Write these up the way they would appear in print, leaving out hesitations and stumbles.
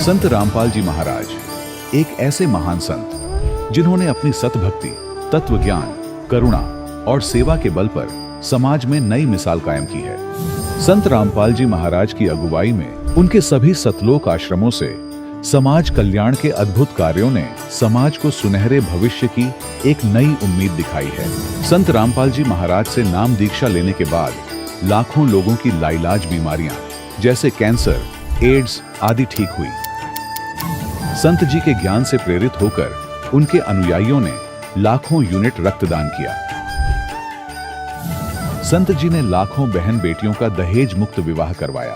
संत रामपाल जी महाराज एक ऐसे महान संत जिन्होंने अपनी सतभक्ति, तत्व ज्ञान, करुणा और सेवा के बल पर समाज में नई मिसाल कायम की है। संत रामपाल जी महाराज की अगुवाई में उनके सभी सतलोक आश्रमों से समाज कल्याण के अद्भुत कार्यों ने समाज को सुनहरे भविष्य की एक नई उम्मीद दिखाई है। संत रामपाल जी महाराज से नाम दीक्षा लेने के बाद लाखों लोगों की लाइलाज बीमारियां जैसे कैंसर, एड्स आदि ठीक हुई। संत जी के ज्ञान से प्रेरित होकर उनके अनुयायियों ने लाखों यूनिट रक्तदान किया। संत जी ने लाखों बहन बेटियों का दहेज मुक्त विवाह करवाया।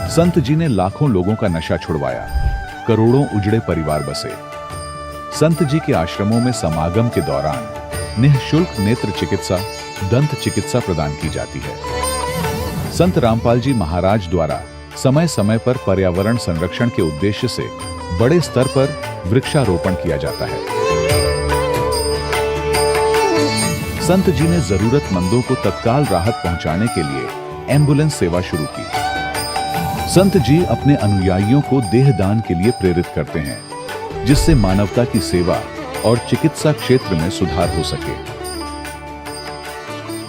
संत जी ने लाखों लोगों का नशा छुड़वाया, करोड़ों उजड़े परिवार बसे। संत जी के आश्रमों में समागम के दौरान निःशुल्क नेत्र चिकित्सा, दंत चिकित्सा प्रदान की जाती है। संत रामपाल जी महाराज द्वारा समय समय पर पर्यावरण संरक्षण के उद्देश्य से बड़े स्तर पर वृक्षारोपण किया जाता है। संत जी ने जरूरतमंदों को तत्काल राहत पहुंचाने के लिए एम्बुलेंस सेवा शुरू की। संत जी अपने अनुयायियों को देहदान के लिए प्रेरित करते हैं, जिससे मानवता की सेवा और चिकित्सा क्षेत्र में सुधार हो सके।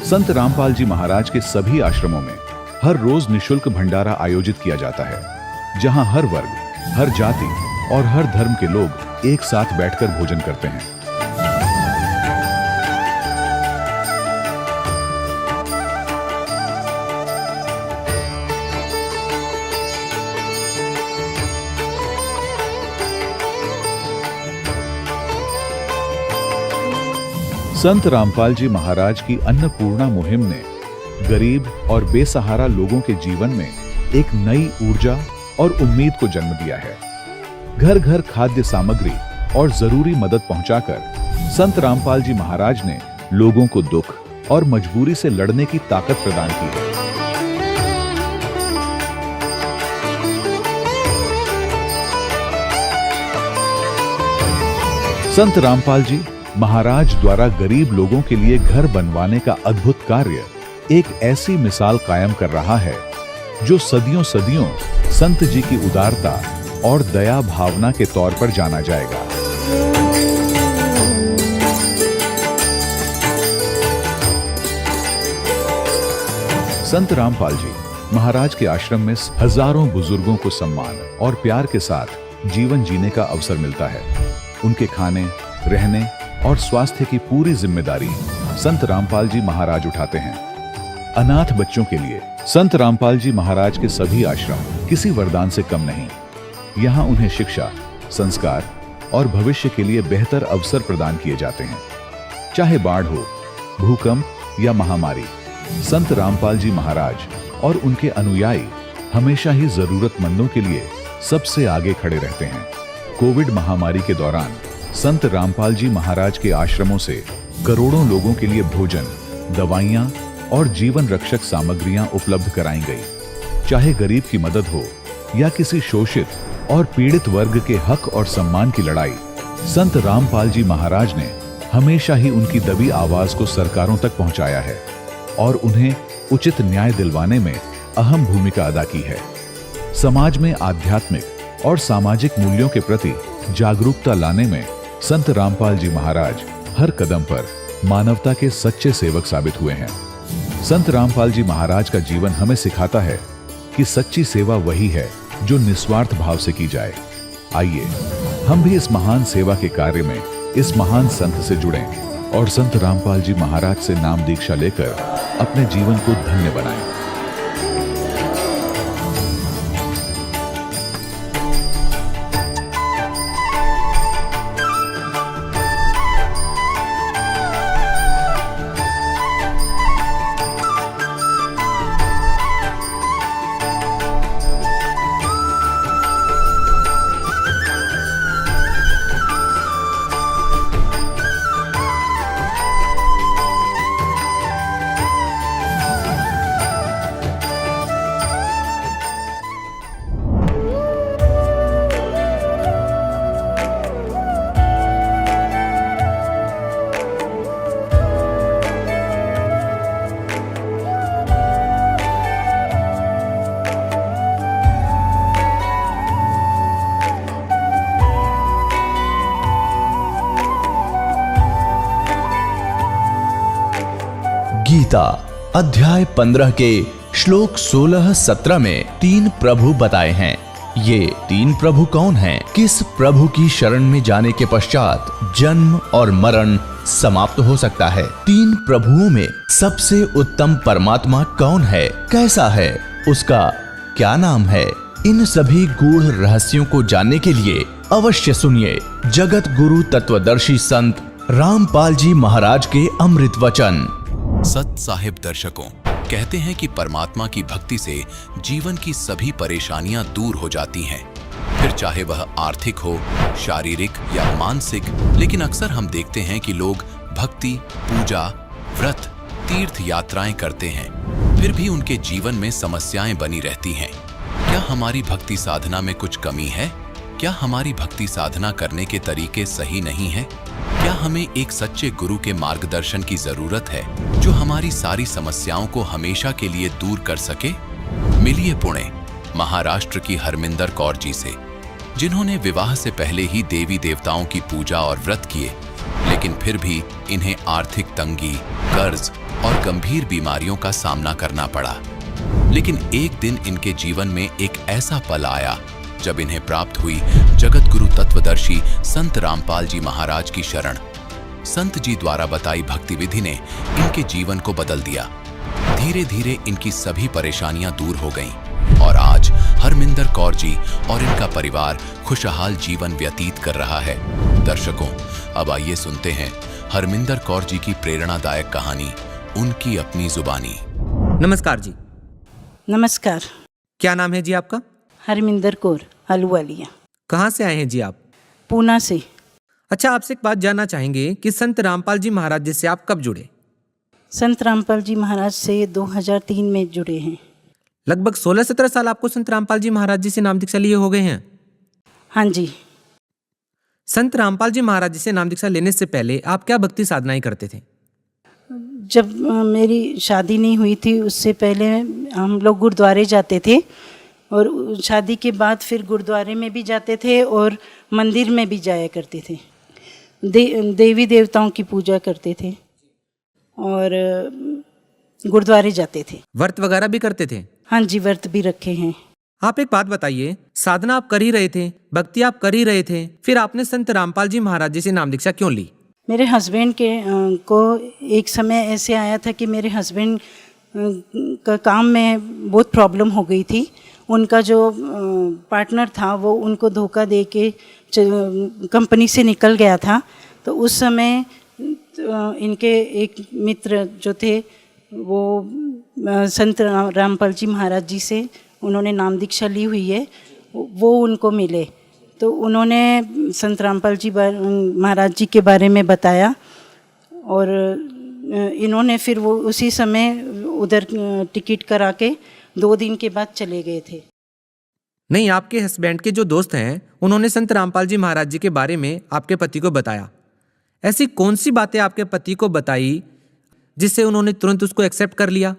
संत रामपाल जी महाराज के सभी आश्रमों में हर रोज निःशुल्क भंडारा आयोजित किया जाता है, जहां हर वर्ग, हर जाति और हर धर्म के लोग एक साथ बैठकर भोजन करते हैं। संत रामपाल जी महाराज की अन्नपूर्णा मुहिम ने गरीब और बेसहारा लोगों के जीवन में एक नई ऊर्जा और उम्मीद को जन्म दिया है। घर घर खाद्य सामग्री और जरूरी मदद पहुंचाकर संत रामपाल जी महाराज ने लोगों को दुख और मजबूरी से लड़ने की ताकत प्रदान की है। संत रामपाल जी महाराज द्वारा गरीब लोगों के लिए घर बनवाने का अद्भुत कार्य एक ऐसी मिसाल कायम कर रहा है जो सदियों सदियों संत जी की उदारता और दया भावना के तौर पर जाना जाएगा। संत रामपाल जी महाराज के आश्रम में हजारों बुजुर्गों को सम्मान और प्यार के साथ जीवन जीने का अवसर मिलता है। उनके खाने, रहने और स्वास्थ्य की पूरी जिम्मेदारी संत रामपाल जी महाराज उठाते हैं। अनाथ बच्चों के लिए संत रामपाल जी महाराज के सभी आश्रम किसी वरदान से कम नहीं। यहाँ उन्हें शिक्षा, संस्कार और भविष्य के लिए बेहतर अवसर प्रदान किए जाते हैं। चाहे बाढ़ हो, भूकंप या महामारी, संत रामपाल जी महाराज और उनके अनुयायी हमेशा ही जरूरतमंदों के लिए सबसे आगे खड़े रहते हैं। कोविड महामारी के दौरान संत रामपाल जी महाराज के आश्रमों से करोड़ों लोगों के लिए भोजन, दवाइयां और जीवन रक्षक सामग्रियां उपलब्ध कराई गई। चाहे गरीब की मदद हो या किसी शोषित और पीड़ित वर्ग के हक और सम्मान की लड़ाई, संत रामपाल जी महाराज ने हमेशा ही उनकी दबी आवाज को सरकारों तक पहुंचाया है और उन्हें उचित न्याय दिलवाने में अहम भूमिका अदा की है। समाज में आध्यात्मिक और सामाजिक मूल्यों के प्रति जागरूकता लाने में संत रामपाल जी महाराज हर कदम पर मानवता के सच्चे सेवक साबित हुए हैं। संत रामपाल जी महाराज का जीवन हमें सिखाता है कि सच्ची सेवा वही है जो निस्वार्थ भाव से की जाए। आइए हम भी इस महान सेवा के कार्य में इस महान संत से जुड़ें और संत रामपाल जी महाराज से नाम दीक्षा लेकर अपने जीवन को धन्य बनाएं। गीता अध्याय 15 के श्लोक 16-17 में 3 प्रभु बताए हैं। ये 3 प्रभु कौन हैं? किस प्रभु की शरण में जाने के पश्चात जन्म और मरण समाप्त हो सकता है? 3 प्रभुओं में सबसे उत्तम परमात्मा कौन है? कैसा है? उसका क्या नाम है? इन सभी गूढ़ रहस्यों को जानने के लिए अवश्य सुनिए जगत गुरु तत्वदर्शी संत रामपाल जी महाराज के अमृत वचन। सत साहिब दर्शकों, कहते हैं कि परमात्मा की भक्ति से जीवन की सभी परेशानियां दूर हो जाती हैं, फिर चाहे वह आर्थिक हो, शारीरिक या मानसिक। लेकिन अक्सर हम देखते हैं कि लोग भक्ति, पूजा, व्रत, तीर्थ यात्राएं करते हैं, फिर भी उनके जीवन में समस्याएं बनी रहती हैं। क्या हमारी भक्ति साधना में कुछ कमी है? क्या हमारी भक्ति साधना करने के तरीके सही नहीं हैं? क्या हमें एक सच्चे गुरु के मार्गदर्शन की जरूरत है जो हमारी सारी समस्याओं को हमेशा के लिए दूर कर सके? मिलिए पुणे, महाराष्ट्र की हरमिंदर कौर जी से, जिन्होंने विवाह से पहले ही देवी देवताओं की पूजा और व्रत किए, लेकिन फिर भी इन्हें आर्थिक तंगी, कर्ज और गंभीर बीमारियों का सामना करना पड़ा। लेकिन एक दिन इनके जीवन में एक ऐसा पल आया जब इन्हें प्राप्त हुई जगत गुरु तत्वदर्शी संत रामपाल जी महाराज की शरण। संत जी द्वारा बताई भक्ति विधि ने इनके जीवन को बदल दिया। धीरे धीरे इनकी सभी परेशानियां दूर हो गईं और आज हरमिंदर कौर जी और इनका परिवार खुशहाल जीवन व्यतीत कर रहा है। दर्शकों, अब आइए सुनते हैं हरमिंदर कौर जी की प्रेरणादायक कहानी, उनकी अपनी जुबानी। नमस्कार जी। नमस्कार। क्या नाम है जी आपका? हरमिंदर कौर, आलूवालिया। कहाँ से आए हैं जी आप? पूना से। अच्छा, आपसे एक बात जानना चाहेंगे कि संत रामपाल जी महाराज जी से आप कब जुड़े? संत रामपाल जी महाराज से 2003 में जुड़े हैं। लगभग 16-17 साल आपको संत रामपाल जी महाराज जी से नाम दीक्षा लिए हो गए हैं। हाँ जी। संत रामपाल जी महाराज जी से नाम दीक्षा लेने से पहले आप क्या भक्ति साधनाएं करते थे? जब मेरी शादी नहीं हुई थी उससे पहले हम लोग गुरुद्वारे जाते थे, और शादी के बाद फिर गुरुद्वारे में भी जाते थे और मंदिर में भी जाया करते थे। देवी देवताओं की पूजा करते थे और गुरुद्वारे जाते थे। व्रत वगैरह भी करते थे? हाँ जी, व्रत भी रखे हैं। आप एक बात बताइए, साधना आप कर ही रहे थे, भक्ति आप कर ही रहे थे, फिर आपने संत रामपाल जी महाराज जी से नाम दीक्षा क्यों ली? मेरे हस्बैंड को एक समय ऐसे आया था कि मेरे हस्बैंड का काम में बहुत प्रॉब्लम हो गई थी। उनका जो पार्टनर था वो उनको धोखा दे के कंपनी से निकल गया था। तो उस समय इनके एक मित्र जो थे वो संत रामपाल जी महाराज जी से उन्होंने नाम दीक्षा ली हुई है, वो उनको मिले। तो उन्होंने संत रामपाल जी महाराज जी के बारे में बताया और इन्होंने फिर वो उसी समय उधर टिकट करा के 2 दिन के बाद चले गए थे। नहीं, आपके हस्बैंड के जो दोस्त हैं उन्होंने संत रामपाल जी महाराज जी के बारे में आपके पति को बताया। ऐसी कौन सी बातें आपके पति को बताई जिससे उन्होंने तुरंत उसको एक्सेप्ट कर लिया?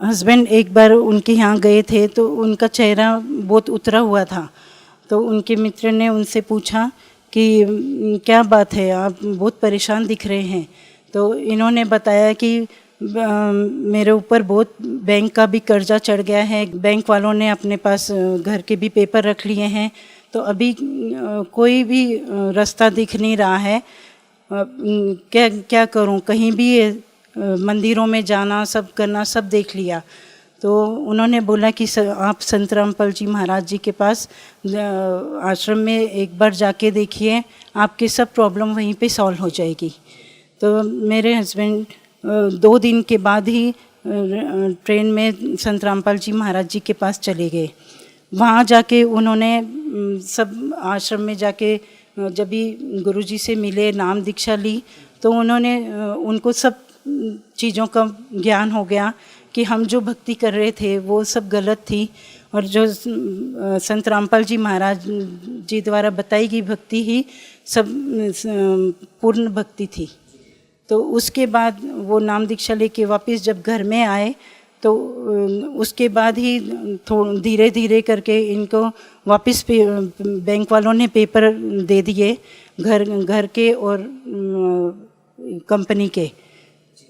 हस्बैंड एक बार उनके यहाँ गए थे तो उनका चेहरा बहुत उतरा हुआ था। तो उनके मित्र ने उनसे पूछा कि क्या बात है, आप बहुत परेशान दिख रहे हैं। तो इन्होंने बताया कि मेरे ऊपर बहुत बैंक का भी कर्जा चढ़ गया है, बैंक वालों ने अपने पास घर के भी पेपर रख लिए हैं, तो अभी कोई भी रास्ता दिख नहीं रहा है, क्या करूं, कहीं भी मंदिरों में जाना, सब करना, सब देख लिया। तो उन्होंने बोला कि आप संत रामपाल जी महाराज जी के पास आश्रम में एक बार जाके देखिए, आपके सब प्रॉब्लम वहीं पे सॉल्व हो जाएगी। तो मेरे हस्बैंड 2 दिन के बाद ही ट्रेन में संत रामपाल जी महाराज जी के पास चले गए। वहाँ जाके उन्होंने सब आश्रम में जाके जब भी गुरुजी से मिले, नाम दीक्षा ली, तो उन्होंने उनको सब चीज़ों का ज्ञान हो गया कि हम जो भक्ति कर रहे थे वो सब गलत थी, और जो संत रामपाल जी महाराज जी द्वारा बताई गई भक्ति ही सब पूर्ण भक्ति थी। तो उसके बाद वो नाम दीक्षा लेके वापस जब घर में आए तो उसके बाद ही धीरे धीरे करके इनको वापस बैंक वालों ने पेपर दे दिए घर के और कंपनी के।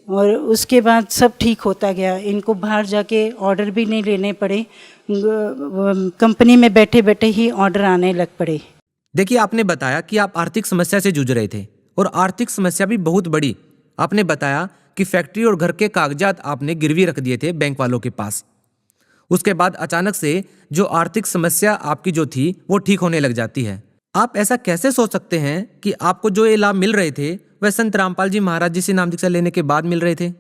और उसके बाद सब ठीक होता गया। इनको बाहर जाके ऑर्डर भी नहीं लेने पड़े, कंपनी में बैठे बैठे ही ऑर्डर आने लग पड़े। देखिए, आपने बताया कि आप आर्थिक समस्या से जूझ रहे थे और आर्थिक समस्या भी बहुत बड़ी। आपने बताया कि फैक्ट्री और घर के कागजात आपने गिरवी रख दिए थे बैंक वालों के पास। उसके बाद अचानक से जो आर्थिक समस्या आपकी जो थी वो ठीक होने लग जाती है। आप ऐसा कैसे सोच सकते हैं कि आपको जो ये लाभ मिल रहे थे वह संत रामपाल जी महाराज जी से नाम दीक्षा लेने के बाद मिल रहे थे?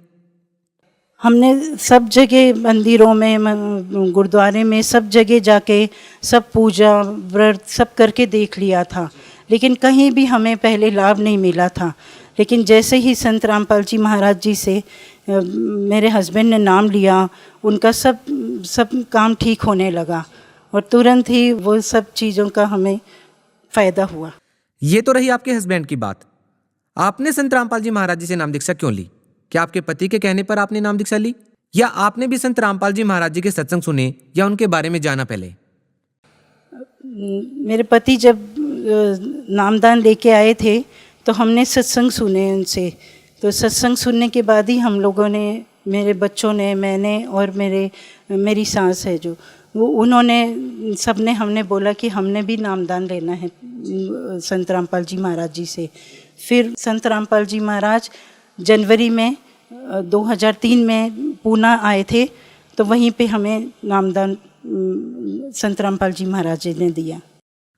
हमने सब जगह मंदिरों में, गुरुद्वारे में, सब जगह जाके सब पूजा व्रत सब करके देख लिया था, लेकिन कहीं भी हमें पहले लाभ नहीं मिला था। लेकिन जैसे ही संत रामपाल जी महाराज जी से मेरे हस्बैंड ने नाम लिया, उनका सब काम ठीक होने लगा और तुरंत ही वो सब चीज़ों का हमें फ़ायदा हुआ। ये तो रही आपके हस्बैंड की बात। आपने संत रामपाल जी महाराज जी से नाम दीक्षा क्यों ली? क्या आपके पति के कहने पर आपने नाम दीक्षा ली, या आपने भी संत रामपाल जी महाराज जी के सत्संग सुने या उनके बारे में जाना पहले? मेरे पति जब नामदान लेके आए थे तो हमने सत्संग सुने उनसे। तो सत्संग सुनने के बाद ही हम लोगों ने, मेरे बच्चों ने, मैंने और मेरी सास है जो, वो उन्होंने, सबने हमने बोला कि हमने भी नामदान लेना है संत रामपाल जी महाराज जी से। फिर संत रामपाल जी महाराज जनवरी में 2003 में पूना आए थे, तो वहीं पे हमें नामदान संत रामपाल जी महाराज जी ने दिया।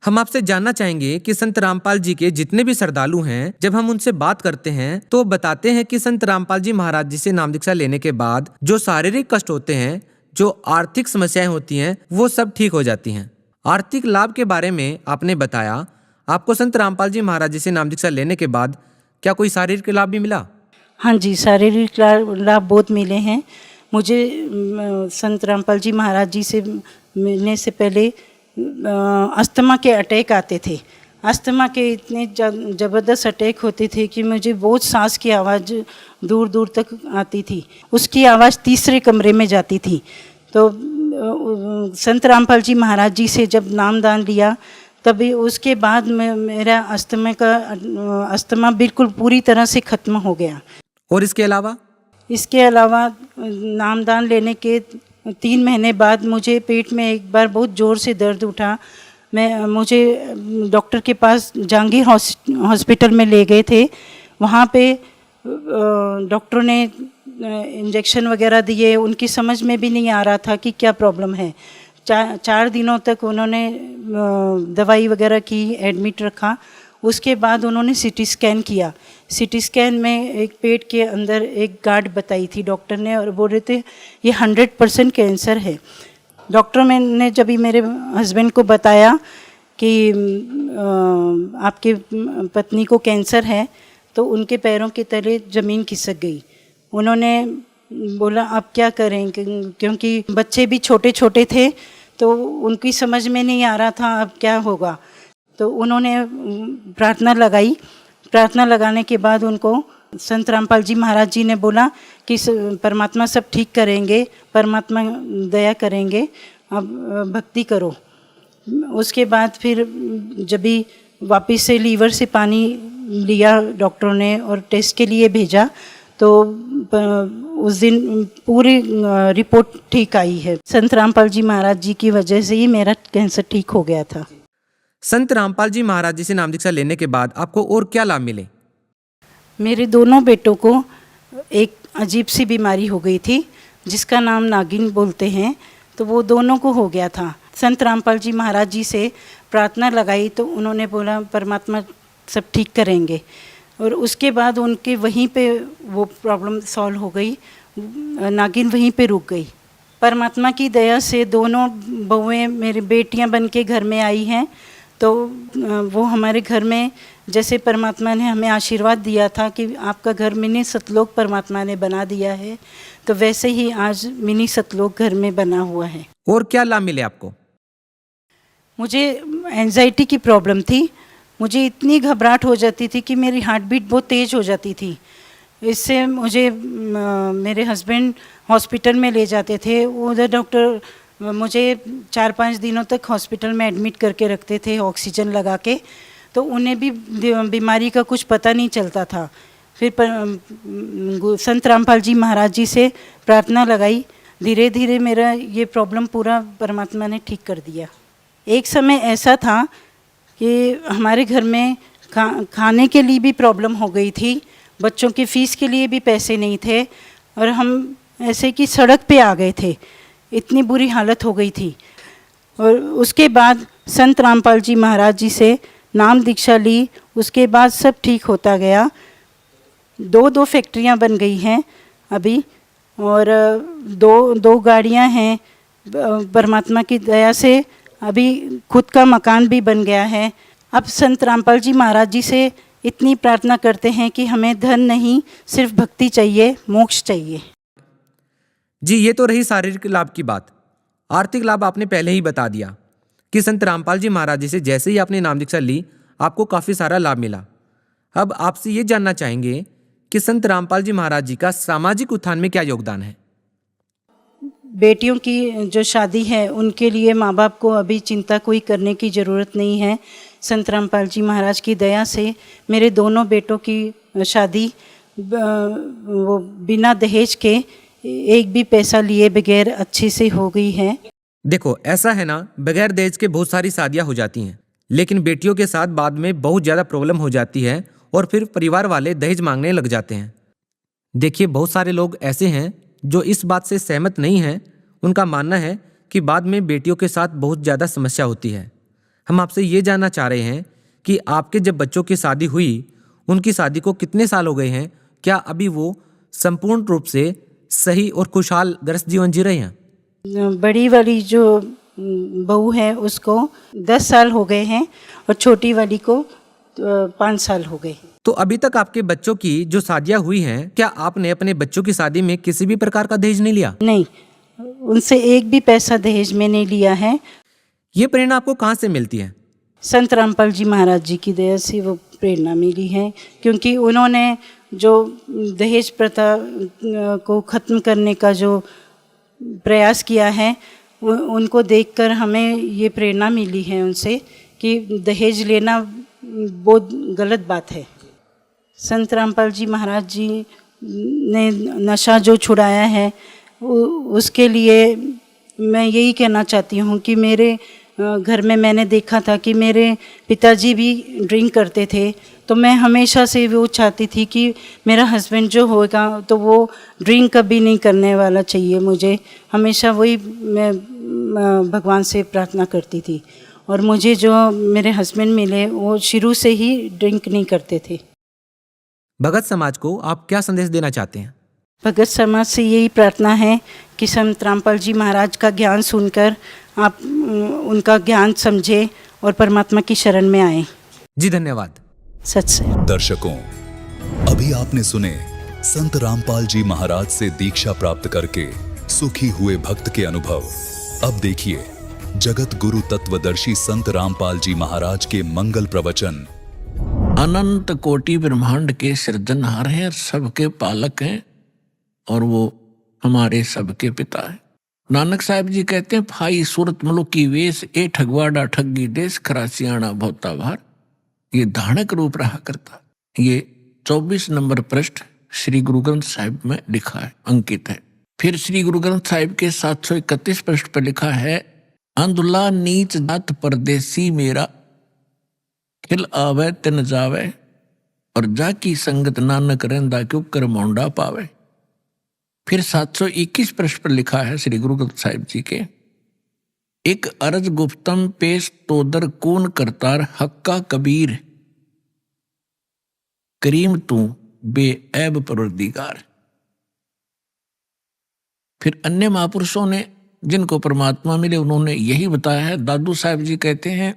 हम आपसे जानना चाहेंगे कि संत रामपाल जी के जितने भी श्रद्धालु हैं, जब हम उनसे बात करते हैं तो बताते हैं कि संत रामपाल जी महाराज जी से नाम दीक्षा लेने के बाद जो शारीरिक कष्ट होते हैं, जो आर्थिक समस्याएं होती हैं, वो सब ठीक हो जाती हैं। आर्थिक लाभ के बारे में आपने बताया, आपको संत रामपाल जी महाराज जी से नाम दीक्षा लेने के बाद क्या कोई शारीरिक लाभ भी मिला? हाँ जी, शारीरिक लाभ बहुत मिले हैं मुझे। संत रामपाल जी महाराज जी से मिलने से पहले अस्थमा के अटैक आते थे। अस्थमा के इतने ज़बरदस्त अटैक होते थे कि मुझे बहुत सांस की आवाज़ दूर दूर तक आती थी, उसकी आवाज़ तीसरे कमरे में जाती थी। तो संत रामपाल जी महाराज जी से जब नामदान लिया, तभी उसके बाद मेरा अस्थमा बिल्कुल पूरी तरह से ख़त्म हो गया। और इसके अलावा नामदान लेने के 3 महीने बाद मुझे पेट में एक बार बहुत ज़ोर से दर्द उठा। मुझे डॉक्टर के पास जहांगीर हॉस्पिटल में ले गए थे। वहाँ पे डॉक्टर ने इंजेक्शन वगैरह दिए, उनकी समझ में भी नहीं आ रहा था कि क्या प्रॉब्लम है। 4 दिनों तक उन्होंने दवाई वगैरह की, एडमिट रखा। उसके बाद उन्होंने सीटी स्कैन किया। सीटी स्कैन में एक पेट के अंदर एक गांठ बताई थी डॉक्टर ने, और बोल रहे थे ये 100% कैंसर है। डॉक्टर ने जब भी मेरे हस्बैंड को बताया कि आपके पत्नी को कैंसर है, तो उनके पैरों के तले ज़मीन खिसक गई। उन्होंने बोला अब क्या करें, क्योंकि बच्चे भी छोटे छोटे थे, तो उनकी समझ में नहीं आ रहा था अब क्या होगा। तो उन्होंने प्रार्थना लगाई। प्रार्थना लगाने के बाद उनको संत रामपाल जी महाराज जी ने बोला कि परमात्मा सब ठीक करेंगे, परमात्मा दया करेंगे, अब भक्ति करो। उसके बाद फिर जब भी वापस से लीवर से पानी लिया डॉक्टरों ने और टेस्ट के लिए भेजा, तो उस दिन पूरी रिपोर्ट ठीक आई है। संत रामपाल जी महाराज जी की वजह से ही मेरा कैंसर ठीक हो गया था। संत रामपाल जी महाराज जी से नाम दीक्षा लेने के बाद आपको और क्या लाभ मिले? मेरे दोनों बेटों को एक अजीब सी बीमारी हो गई थी जिसका नाम नागिन बोलते हैं, तो वो दोनों को हो गया था। संत रामपाल जी महाराज जी से प्रार्थना लगाई तो उन्होंने बोला परमात्मा सब ठीक करेंगे, और उसके बाद उनके वहीं पे वो प्रॉब्लम सॉल्व हो गई, नागिन वहीं पे रुक गई। परमात्मा की दया से दोनों बहुएं मेरी बेटियां बन के घर में आई हैं। तो वो हमारे घर में, जैसे परमात्मा ने हमें आशीर्वाद दिया था कि आपका घर मिनी सतलोक परमात्मा ने बना दिया है, तो वैसे ही आज मिनी सतलोक घर में बना हुआ है। और क्या लाभ मिले आपको? मुझे एंजाइटी की प्रॉब्लम थी। मुझे इतनी घबराहट हो जाती थी कि मेरी हार्ट बीट बहुत तेज़ हो जाती थी। इससे मुझे मेरे हस्बैंड हॉस्पिटल में ले जाते थे। उधर डॉक्टर मुझे 4-5 दिनों तक हॉस्पिटल में एडमिट करके रखते थे ऑक्सीजन लगा के, तो उन्हें भी बीमारी का कुछ पता नहीं चलता था। फिर संत रामपाल जी महाराज जी से प्रार्थना लगाई। धीरे धीरे मेरा ये प्रॉब्लम पूरा परमात्मा ने ठीक कर दिया। एक समय ऐसा था कि हमारे घर में खाने के लिए भी प्रॉब्लम हो गई थी, बच्चों की फ़ीस के लिए भी पैसे नहीं थे, और हम ऐसे कि सड़क पे आ गए थे, इतनी बुरी हालत हो गई थी। और उसके बाद संत रामपाल जी महाराज जी से नाम दीक्षा ली, उसके बाद सब ठीक होता गया। दो फैक्ट्रियां बन गई हैं अभी, और दो गाड़ियां हैं परमात्मा की दया से। अभी खुद का मकान भी बन गया है। अब संत रामपाल जी महाराज जी से इतनी प्रार्थना करते हैं कि हमें धन नहीं, सिर्फ भक्ति चाहिए, मोक्ष चाहिए। जी, ये तो रही शारीरिक लाभ की बात। आर्थिक लाभ आपने पहले ही बता दिया कि संत रामपाल जी महाराज जी से जैसे ही आपने नाम दीक्षा ली आपको काफ़ी सारा लाभ मिला। अब आपसे ये जानना चाहेंगे कि संत रामपाल जी महाराज जी का सामाजिक उत्थान में क्या योगदान है। बेटियों की जो शादी है उनके लिए माँ बाप को अभी चिंता कोई करने की ज़रूरत नहीं है। संत रामपाल जी महाराज की दया से मेरे दोनों बेटों की शादी वो बिना दहेज के, एक भी पैसा लिए बगैर अच्छे से हो गई है। देखो, ऐसा है ना, बगैर दहेज के बहुत सारी शादियां हो जाती हैं, लेकिन बेटियों के साथ बाद में बहुत ज़्यादा प्रॉब्लम हो जाती है और फिर परिवार वाले दहेज मांगने लग जाते हैं। देखिए, बहुत सारे लोग ऐसे हैं जो इस बात से सहमत नहीं हैं। उनका मानना है कि बाद में बेटियों के साथ बहुत ज़्यादा समस्या होती है। हम आपसे ये जानना चाह रहे हैं कि आपके जब बच्चों की शादी हुई, उनकी शादी को कितने साल हो गए हैं? क्या अभी वो संपूर्ण रूप से सही और खुशहाल गृहस्थ जीवन जी रहे हैं? बड़ी वाली जो बहू है उसको 10 साल हो गए हैं और छोटी वाली को 5 साल हो गए। तो अभी तक आपके बच्चों की जो शादियां हुई हैं, क्या आपने अपने बच्चों की शादी में किसी भी प्रकार का दहेज नहीं लिया? नहीं, उनसे एक भी पैसा दहेज में नहीं लिया है। ये प्रेरणा आपको कहाँ से मिलती है? संत रामपाल जी महाराज जी की दया से वो प्रेरणा मिली है, क्योंकि उन्होंने जो दहेज प्रथा को ख़त्म करने का जो प्रयास किया है, उनको देखकर हमें ये प्रेरणा मिली है उनसे कि दहेज लेना बहुत गलत बात है। संत रामपाल जी महाराज जी ने नशा जो छुड़ाया है, उसके लिए मैं यही कहना चाहती हूँ कि मेरे घर में मैंने देखा था कि मेरे पिताजी भी ड्रिंक करते थे, तो मैं हमेशा से वो चाहती थी कि मेरा हस्बैंड जो होगा तो वो ड्रिंक कभी नहीं करने वाला चाहिए मुझे। हमेशा वही मैं भगवान से प्रार्थना करती थी, और मुझे जो मेरे हस्बैंड मिले वो शुरू से ही ड्रिंक नहीं करते थे। भगत समाज को आप क्या संदेश देना चाहते हैं? भगत समाज से यही प्रार्थना है कि संत रामपाल जी महाराज का ज्ञान सुनकर आप उनका ज्ञान समझे और परमात्मा की शरण में आए। जी, धन्यवाद। सच से। दर्शकों, अभी आपने सुने संत रामपाल जी महाराज से दीक्षा प्राप्त करके सुखी हुए भक्त के अनुभव। अब देखिए जगत गुरु तत्वदर्शी संत रामपाल जी महाराज के मंगल प्रवचन। अनंत कोटि ब्रह्मांड के सृजनहार हैं, सबके पालक हैं, और वो हमारे सबके पिता है। नानक साहब जी कहते हैं, फाई सूरत मुलुक की वेश, ए ठगवाड़ा ठगी देश, खरासियाणा भोता भार। ये धानक रूप रहा करता। ये 24 नंबर पृष्ठ श्री गुरु ग्रंथ साहिब में लिखा है, अंकित है। फिर श्री गुरु ग्रंथ साहिब के 731 पृष्ठ पर लिखा है, अंधुला नीच जात परदेसी मेरा, खिल आवे तिन जावे, और जाकी संगत नानक रहंदा क्यों कर मोंडा पावे। फिर 721 पृष्ठ पर लिखा है श्री गुरु ग्रंथ साहिब जी के, एक अरज गुप्तम पेश तोदर कौन करतार, हक्का कबीर करीम तू बेऐब परवरदिगार। फिर अन्य महापुरुषों ने जिनको परमात्मा मिले उन्होंने यही बताया है। दादू साहब जी कहते हैं,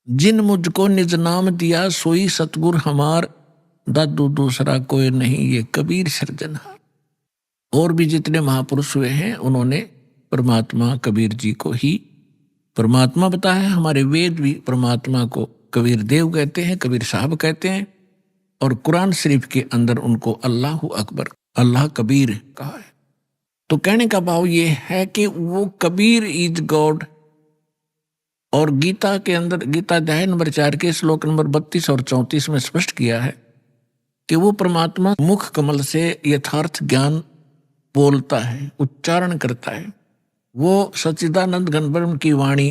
जिन मुझको निज नाम दिया सोई सतगुर हमार, दादू दूसरा कोई नहीं ये कबीर सृजनहार। और भी जितने महापुरुष हुए हैं उन्होंने परमात्मा कबीर जी को ही परमात्मा बताया है। हमारे वेद भी परमात्मा को कबीर देव कहते हैं, कबीर साहब कहते हैं, और कुरान शरीफ के अंदर उनको अल्लाह अकबर, अल्लाह कबीर कहा है। तो कहने का भाव ये है कि वो कबीर इज गॉड। और गीता के अंदर, गीता अध्याय नंबर 4 के श्लोक नंबर 32 और 34 में स्पष्ट किया है कि वो परमात्मा मुख कमल से यथार्थ ज्ञान बोलता है, उच्चारण करता है। वो सच्चिदानंद घन ब्रह्म की वाणी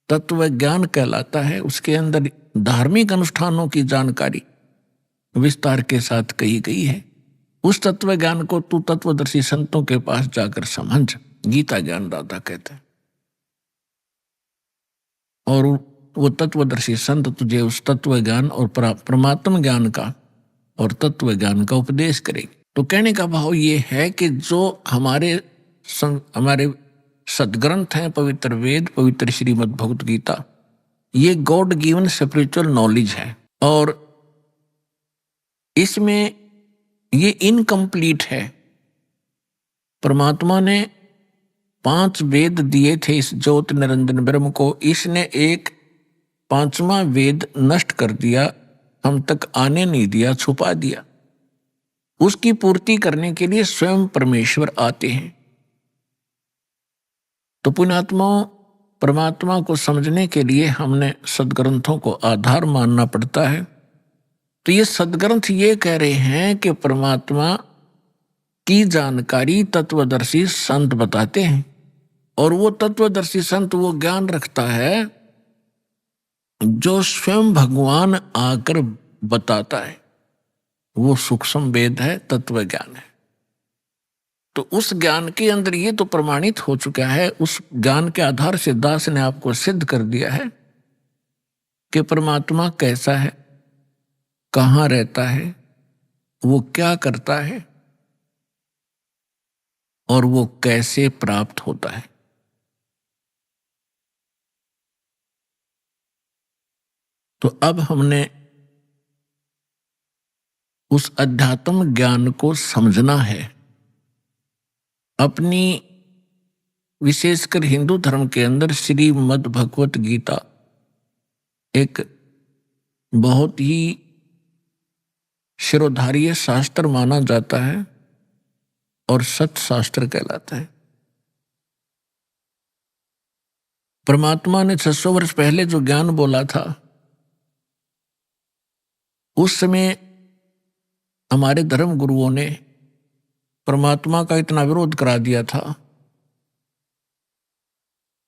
तत्व ज्ञान कहलाता है। उसके अंदर धार्मिक अनुष्ठानों की जानकारी विस्तार के साथ कही गई है। उस तत्व ज्ञान को तू तत्वदर्शी संतों के पास जाकर समझ, गीता ज्ञानदाता कहते हैं। और वो तत्वदर्शी संत तुझे उस तत्व ज्ञान और परमात्म ज्ञान का और तत्व ज्ञान का उपदेश करेंगे। तो कहने का भाव ये है कि जो हमारे सदग्रंथ हैं, पवित्र वेद, पवित्र श्रीमद् भगवत गीता, ये गॉड गिवन स्पिरिचुअल नॉलेज है और इसमें ये इनकम्प्लीट है। परमात्मा ने 5 वेद दिए थे इस ज्योति निरंजन ब्रह्म को, इसने एक 5वां वेद नष्ट कर दिया, हम तक आने नहीं दिया, छुपा दिया। उसकी पूर्ति करने के लिए स्वयं परमेश्वर आते हैं। तो पुण्यात्माओं, परमात्मा को समझने के लिए हमने सदग्रंथों को आधार मानना पड़ता है। तो ये सदग्रंथ ये कह रहे हैं कि परमात्मा की जानकारी तत्वदर्शी संत बताते हैं और वो तत्वदर्शी संत वो ज्ञान रखता है जो स्वयं भगवान आकर बताता है। वो सूक्ष्म वेद है, तत्व ज्ञान है। तो उस ज्ञान के अंदर ये तो प्रमाणित हो चुका है, उस ज्ञान के आधार से दास ने आपको सिद्ध कर दिया है कि परमात्मा कैसा है, कहाँ रहता है, वो क्या करता है और वो कैसे प्राप्त होता है। तो अब हमने उस अध्यात्म ज्ञान को समझना है। अपनी विशेषकर हिंदू धर्म के अंदर श्रीमद् भगवत गीता एक बहुत ही शिरोधार्य शास्त्र माना जाता है और सत्य शास्त्र कहलाता है। परमात्मा ने 600 वर्ष पहले जो ज्ञान बोला था, उस समय हमारे धर्म गुरुओं ने परमात्मा का इतना विरोध करा दिया था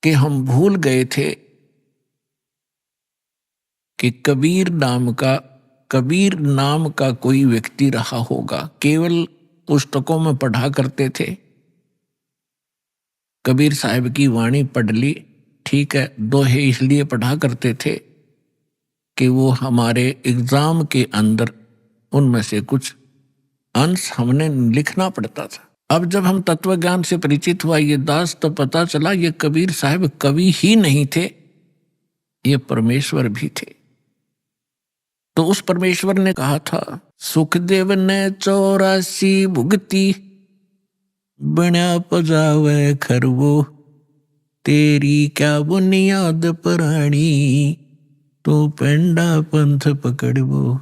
कि हम भूल गए थे कि कबीर नाम का कोई व्यक्ति रहा होगा। केवल पुस्तकों में पढ़ा करते थे। कबीर साहब की वाणी पढ़ ली, ठीक है, दोहे इसलिए पढ़ा करते थे कि वो हमारे एग्जाम के अंदर उनमें से कुछ अंश हमने लिखना पड़ता था। अब जब हम तत्व ज्ञान से परिचित हुआ ये दास, तो पता चला ये कबीर साहब कवि ही नहीं थे, ये परमेश्वर भी थे। तो उस परमेश्वर ने कहा था, सुखदेव ने 84 भुगती, बना पजावे खरवो, तेरी क्या बुनियाद प्राणी, तो पेंडा पंथ पकड़वो।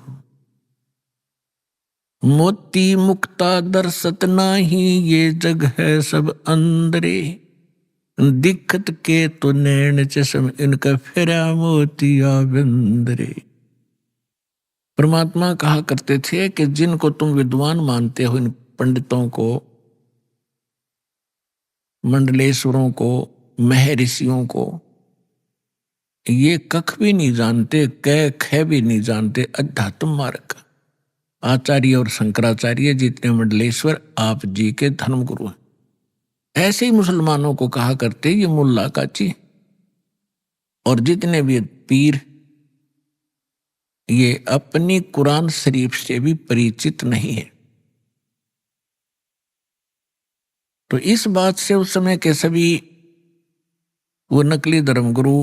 मोती मुक्ता दर्शत नाही, ये जग है सब अंदरे, दिक्कत के तो नैन चश्म, इनका फिरा मोतिया बिंदरे। परमात्मा कहा करते थे कि जिनको तुम विद्वान मानते हो, इन पंडितों को, मंडलेश्वरों को, महर्षियों को, ये कख भी नहीं जानते, कै ख भी नहीं जानते अध्यात्म मार्ग का। आचार्य और शंकराचार्य जितने मंडलेश्वर आप जी के धर्म गुरु हैं। ऐसे ही मुसलमानों को कहा करते ये मुल्ला काची, और जितने भी पीर ये अपनी कुरान शरीफ से भी परिचित नहीं है। तो इस बात से उस समय के सभी वो नकली धर्मगुरु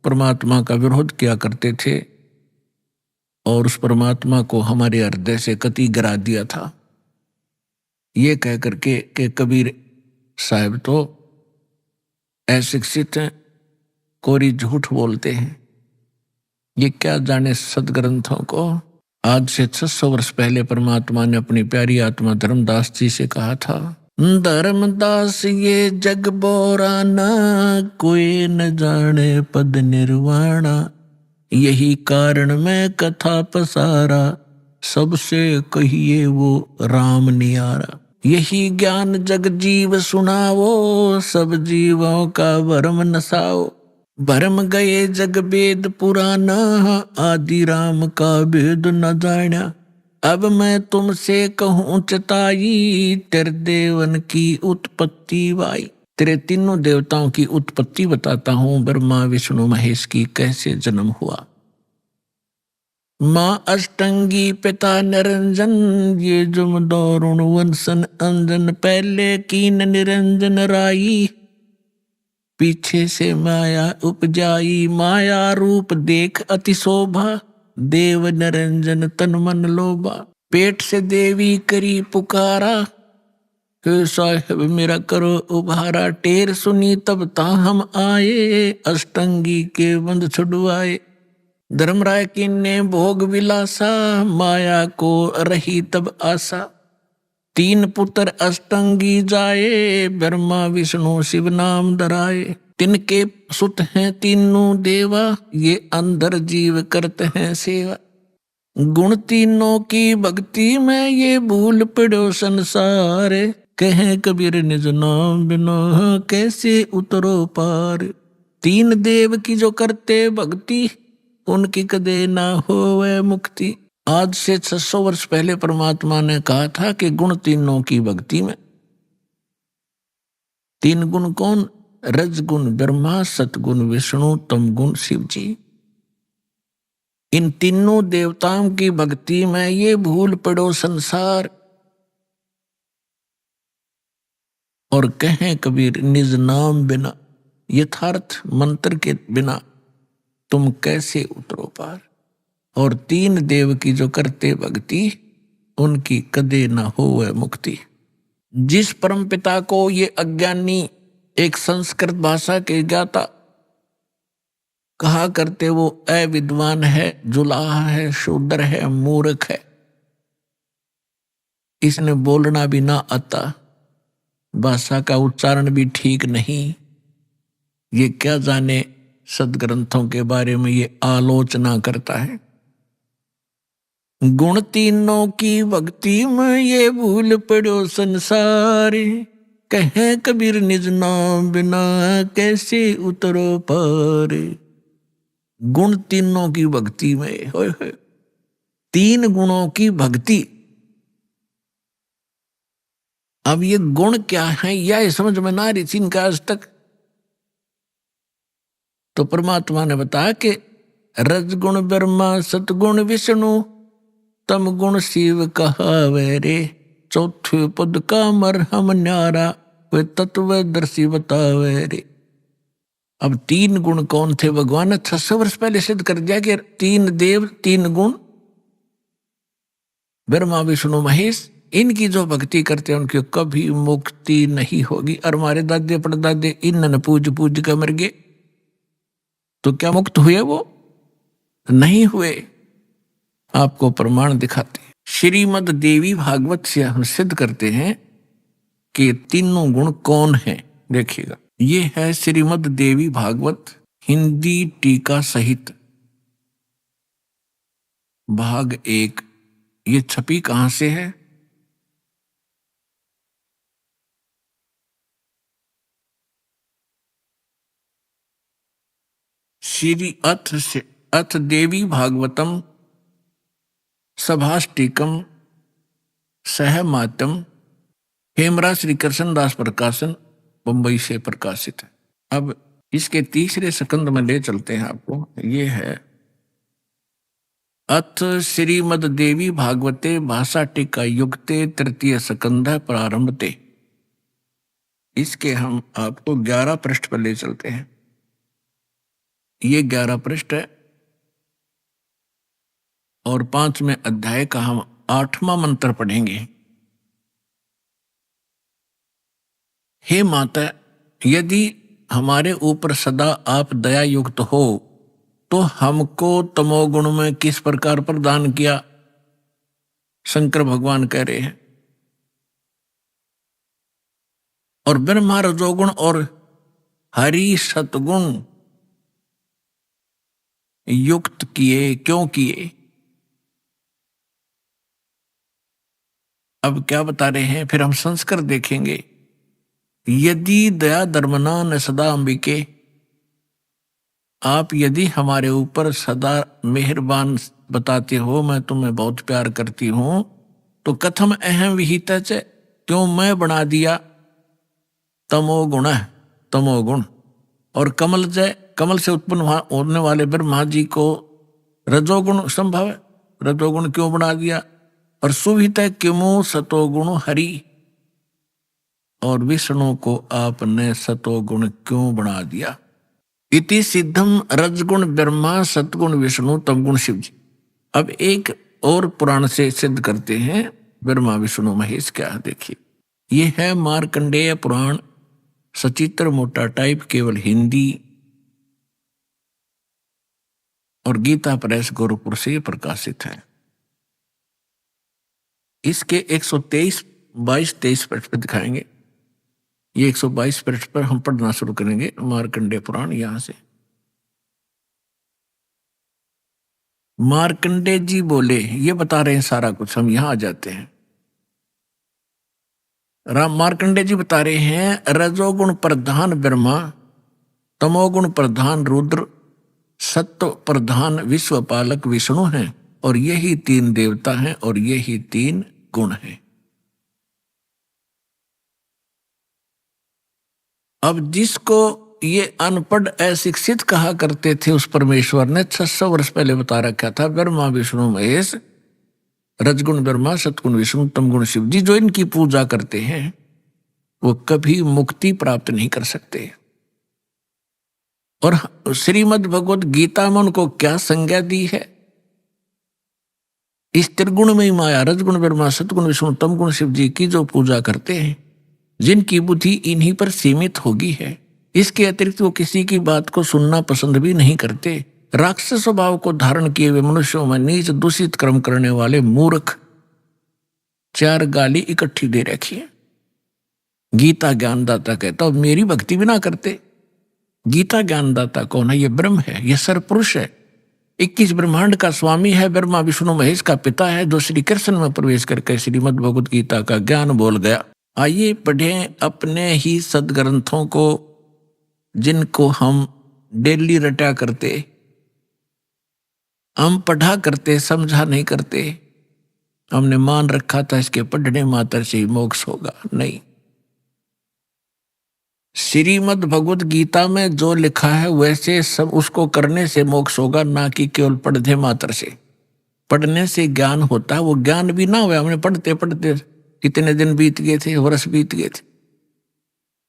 परमात्मा का विरोध किया करते थे और उस परमात्मा को हमारे हृदय से कति गिरा दिया था, ये कह करके कि कबीर साहब तो अशिक्षित हैं, कोरी झूठ बोलते हैं। ये क्या जाने सदग्रंथों को। आज से 600 वर्ष पहले परमात्मा ने अपनी प्यारी आत्मा धर्मदास जी से कहा था, धर्मदास ये जग बोराना, कोई न जाने पद निर्वाणा, यही कारण मैं कथा पसारा, सबसे कहिए वो राम नियारा। यही ज्ञान जग जीव सुनावो, सब जीवों का भरम नसाओ। भरम गए जग वेद पुराना, आदि राम का वेद न जाना। अब मैं तुमसे कहूँ चताई, तेरे देवन की उत्पत्ति वाई। तेरे तीनों देवताओं की उत्पत्ति बताता हूँ, ब्रह्मा विष्णु महेश की कैसे जन्म हुआ। माँ अष्टंगी पिता निरंजन, ये जुम दारुण वंशन अंजन। पहले कीन निरंजन राई, पीछे से माया उपजाई। माया रूप देख अति शोभा, देव निरंजन तन मन लोभा। पेट से देवी करी पुकारा, हे साहिब मेरा करो उभारा। टेर सुनी तब ता हम आए, अष्टंगी के बंध छुड़वाए। धर्मराय की ने भोग विलासा, माया को रही तब आशा। तीन पुत्र अष्टंगी जाए, ब्रह्मा विष्णु शिव नाम धराए। तिनके सुत हैं तीनों देवा, ये अंदर जीव करते हैं सेवा। गुण तीनों की भक्ति में ये भूल पड़ो संसार। कहे कबीर निज नाम बिना कैसे उतरो पार। तीन देव की जो करते भक्ति, उनकी कदे ना होवे मुक्ति। आज से 600 वर्ष पहले परमात्मा ने कहा था कि गुण तीनों की भक्ति में। तीन गुण कौन? रजगुण ब्रह्मा, सतगुण विष्णु, तम गुण शिव जी। इन तीनों देवताओं की भक्ति में ये भूल पड़ो संसार। और कहें कबीर निज नाम बिना, यथार्थ मंत्र के बिना तुम कैसे उतरो पार। और तीन देव की जो करते भक्ति, उनकी कदे न होवे मुक्ति। जिस परम पिता को ये अज्ञानी, एक संस्कृत भाषा के ज्ञाता कहा करते, वो अविद्वान है, जुलाहा है, शूद्र है, मूर्ख है, इसने बोलना भी ना आता, भाषा का उच्चारण भी ठीक नहीं, ये क्या जाने सदग्रंथों के बारे में ये आलोचना करता है। गुण तीनों की भक्ति में ये भूल पड़ो संसार। कहे कबीर निज नाम बिना कैसे उतरो पार। गुण तीनों की भक्ति में, होय होय, तीन गुणों की भक्ति। अब ये गुण क्या है, यह समझ में ना रही थी इनका आज तक। तो परमात्मा ने बताया कि रजगुण ब्रह्मा, सतगुण विष्णु, तम गुण शिव कहावे रे। चौथे पद का मरहम न्यारा, वे तत्वदर्शी बतावे रे। अब तीन गुण कौन थे? भगवान ने 600 वर्ष पहले सिद्ध कर दिया कि तीन देव, तीन गुण, ब्रह्मा विष्णु महेश, इनकी जो भक्ति करते हैं उनकी कभी मुक्ति नहीं होगी। और हमारे दादे परदादे इन्होंने पूज पूज कर मर गए, तो क्या मुक्त हुए? वो नहीं हुए। आपको प्रमाण दिखाते हैं। श्रीमद् देवी भागवत से हम सिद्ध करते हैं कि तीनों गुण कौन हैं। देखिएगा, ये है श्रीमद् देवी भागवत हिंदी टीका सहित भाग 1। ये छपी कहां से है? श्री अथ देवी भागवतम सभाष्टिकम सहमातम, हेमरा श्री कृष्णदास प्रकाशन, बंबई से प्रकाशित है। अब इसके तीसरे स्कंद में ले चलते हैं आपको। ये है अथ श्रीमद् देवी भागवते भाषा टीका युक्ते तृतीय स्कंध प्रारंभते। इसके हम आपको 11 पृष्ठ पर ले चलते हैं। ये 11 पृष्ठ है और 5वें अध्याय का हम 8वां मंत्र पढ़ेंगे। हे माता, यदि हमारे ऊपर सदा आप दया युक्त हो तो हमको तमोगुण में किस प्रकार प्रदान किया? शंकर भगवान कह रहे हैं। और ब्रह्मा रजोगुण और हरि सतगुण युक्त किए, क्यों किए? अब क्या बता रहे हैं, फिर हम संस्कार देखेंगे। यदि दया धर्मना न सदा अंबिके, आप यदि हमारे ऊपर सदा मेहरबान बताते हो, मैं तुम्हें बहुत प्यार करती हूं, तो कथम अहम विहित, क्यों मैं बना दिया तमोगुण है, तमोगुण। और कमल जय, कमल से उत्पन्न होने वाले ब्रह्मा जी को रजोगुण संभव है, रजोगुण क्यों बना दिया। और सुवित किमु सतोगुण हरि, और विष्णु को आपने सतोगुण क्यों बना दिया। इति सिद्धम रजगुण ब्रह्मा सतगुण विष्णु तमगुण शिव जी। अब एक और पुराण से सिद्ध करते हैं ब्रह्मा विष्णु महेश क्या है, देखिए। ये है मार्कंडेय पुराण, सचित्र मोटा टाइप, केवल हिंदी, और गीता प्रेस गोरखपुर से प्रकाशित है। इसके 123 22-23 पृष्ठ पर दिखाएंगे। ये 122 पृष्ठ पर हम पढ़ना शुरू करेंगे मार्कंडेय पुराण। यहां से मार्कंडेय जी बोले, ये बता रहे हैं सारा कुछ, हम यहां आ जाते हैं। राम मार्कंडेय जी बता रहे हैं, रजोगुण प्रधान ब्रह्मा, तमोगुण प्रधान रुद्र, सत्व प्रधान विश्वपालक विष्णु हैं, और यही 3 देवता हैं, और यही 3 गुण हैं। अब जिसको ये अनपढ़ अशिक्षित कहा करते थे, उस परमेश्वर ने 600 वर्ष पहले बता रखा था, ब्रह्मा विष्णु महेश, रजगुण ब्रह्मा सतगुण विष्णु तमगुण शिव जी, जो इनकी पूजा करते हैं वो कभी मुक्ति प्राप्त नहीं कर सकते। और श्रीमद् भगवत गीता में उनको क्या संज्ञा दी है, इस त्रिगुण में ही माया, रजगुण ब्रह्मा सतगुण विष्णु तमगुण शिव जी की जो पूजा करते हैं, जिनकी बुद्धि इन्हीं पर सीमित होगी है, इसके अतिरिक्त वो किसी की बात को सुनना पसंद भी नहीं करते। राक्षस स्वभाव को धारण किए हुए मनुष्यों में नीच दूषित कर्म करने वाले मूर्ख, 4 गाली इकट्ठी दे रखी है। गीता ज्ञानदाता कहता और मेरी भक्ति भी ना करते। गीता ज्ञानदाता कौन है? ये ब्रह्म है, ये सरपुरुष है, 21 ब्रह्मांड का स्वामी है, ब्रह्मा विष्णु महेश का पिता है, जो श्री कृष्ण में प्रवेश करके श्रीमद् भगवत गीता का ज्ञान बोल गया। आइए पढ़ें अपने ही सदग्रंथों को, जिनको हम डेली रटा करते, हम पढ़ा करते, समझा नहीं करते। हमने मान रखा था इसके पढ़ने मात्र से ही मोक्ष होगा, नहीं। श्रीमद् भगवत गीता में जो लिखा है वैसे सब उसको करने से मोक्ष होगा, ना कि केवल पढ़ने मात्र से। पढ़ने से ज्ञान होता है, वो ज्ञान भी ना हुआ, हमने पढ़ते पढ़ते कितने दिन बीत गए थे, वर्ष बीत गए थे।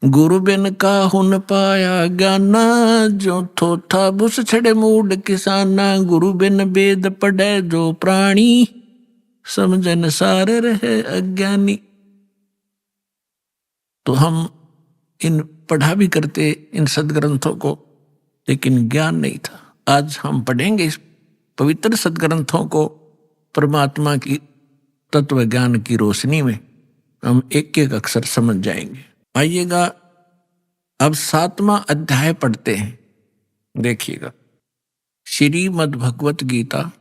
गुरु बिन का हुन पाया ज्ञाना, जो थोथा बुस छड़े मूड किसाना। गुरु बिन वेद पढ़े जो प्राणी, समझन सार रहे अज्ञानी। तो हम इन पढ़ा भी करते इन सदग्रंथों को, लेकिन ज्ञान नहीं था। आज हम पढ़ेंगे इस पवित्र सदग्रंथों को परमात्मा की तत्व ज्ञान की रोशनी में, हम एक एक अक्षर समझ जाएंगे। आइएगा अब 7वां अध्याय पढ़ते हैं, देखिएगा। श्रीमद् भगवत गीता,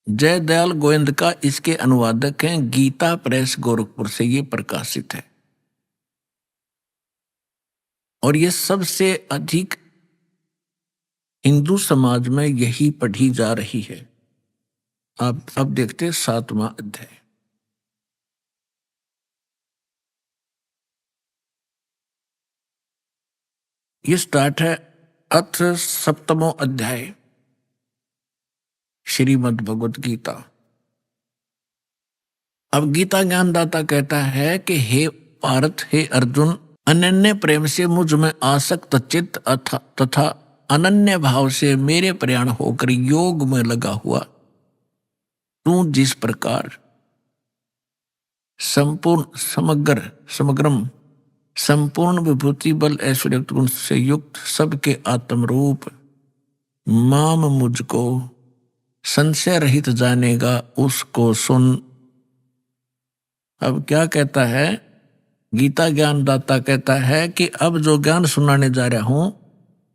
जय दयाल गोविंद का इसके अनुवादक हैं, गीता प्रेस गोरखपुर से ये प्रकाशित है। और ये सबसे अधिक हिंदू समाज में यही पढ़ी जा रही है। अब देखते हैं 7वां अध्याय। ये स्टार्ट है अथ 7वां अध्याय श्रीमद् भगवत गीता। अब गीता ज्ञानदाता कहता है कि हे पार्थ, हे अर्जुन, अनन्य प्रेम से मुझ में आसक्त चित्त तथा अनन्य भाव से मेरे प्रयाण होकर योग में लगा हुआ तू जिस प्रकार समग्रम संपूर्ण विभूति बल ऐश्वर्य गुण से युक्त सबके आत्मरूप माम मुझको संशय रहित जानेगा, उसको सुन। अब क्या कहता है गीता ज्ञानदाता? कहता है कि अब जो ज्ञान सुनाने जा रहा हूं,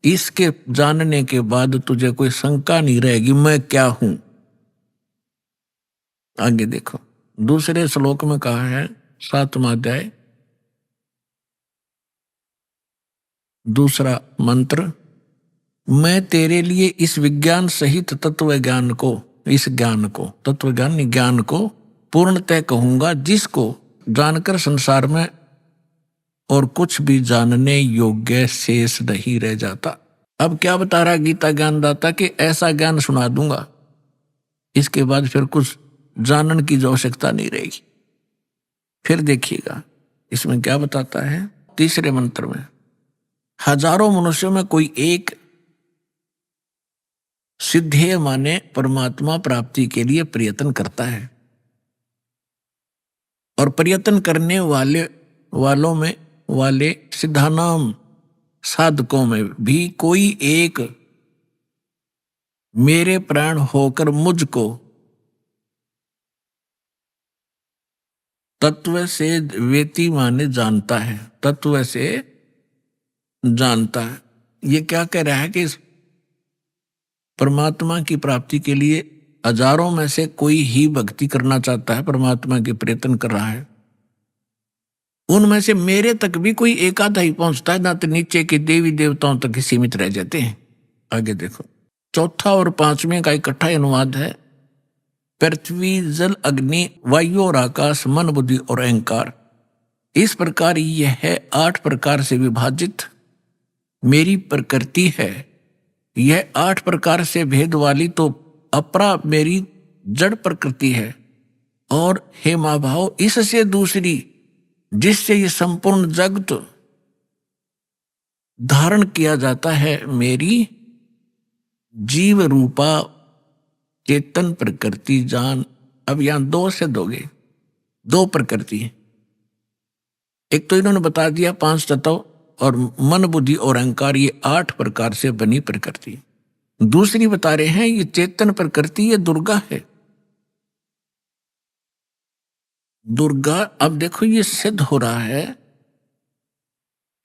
इसके जानने के बाद तुझे कोई शंका नहीं रहेगी मैं क्या हूं। आगे देखो, दूसरे श्लोक में कहा है, 7वां अध्याय, दूसरा मंत्र, मैं तेरे लिए इस विज्ञान सहित तत्व ज्ञान को, इस ज्ञान को, तत्व ज्ञान नहीं, ज्ञान को पूर्णतः कहूंगा, जिसको जानकर संसार में और कुछ भी जानने योग्य शेष नहीं रह जाता। अब क्या बता रहा गीता ज्ञानदाता कि ऐसा ज्ञान सुना दूंगा, इसके बाद फिर कुछ जानने की आवश्यकता नहीं रहेगी। फिर देखिएगा इसमें क्या बताता है, तीसरे मंत्र में, हजारों मनुष्यों में कोई एक सिद्धेय माने परमात्मा प्राप्ति के लिए प्रयत्न करता है, और प्रयत्न करने वालों में वाले सिद्धानाम साधकों में भी कोई एक मेरे प्राण होकर मुझको तत्व से वेती माने जानता है, तत्व से जानता है। ये क्या कह रहा है कि परमात्मा की प्राप्ति के लिए हजारों में से कोई ही भक्ति करना चाहता है, परमात्मा के प्रयत्न कर रहा है, उनमें से मेरे तक भी कोई एक आधा ही पहुंचता है, ना तो नीचे के देवी देवताओं तक ही सीमित रह जाते हैं। आगे देखो, चौथा और पांचवें का इकट्ठा अनुवाद है, पृथ्वी जल अग्नि वायु और आकाश मन बुद्धि और अहंकार, इस प्रकार यह है 8 प्रकार से विभाजित मेरी प्रकृति है। यह 8 प्रकार से भेद वाली तो अपरा मेरी जड़ प्रकृति है, और हे महाभाव इससे दूसरी जिससे ये संपूर्ण जगत धारण किया जाता है, मेरी जीव रूपा चेतन प्रकृति जान। अब यहां 2 से दोगे, 2 प्रकृति, एक तो इन्होंने बता दिया 5 तत्व और मन बुद्धि और अहंकार, ये 8 प्रकार से बनी प्रकृति। दूसरी बता रहे हैं ये चेतन प्रकृति, ये दुर्गा है, दुर्गा। अब देखो ये सिद्ध हो रहा है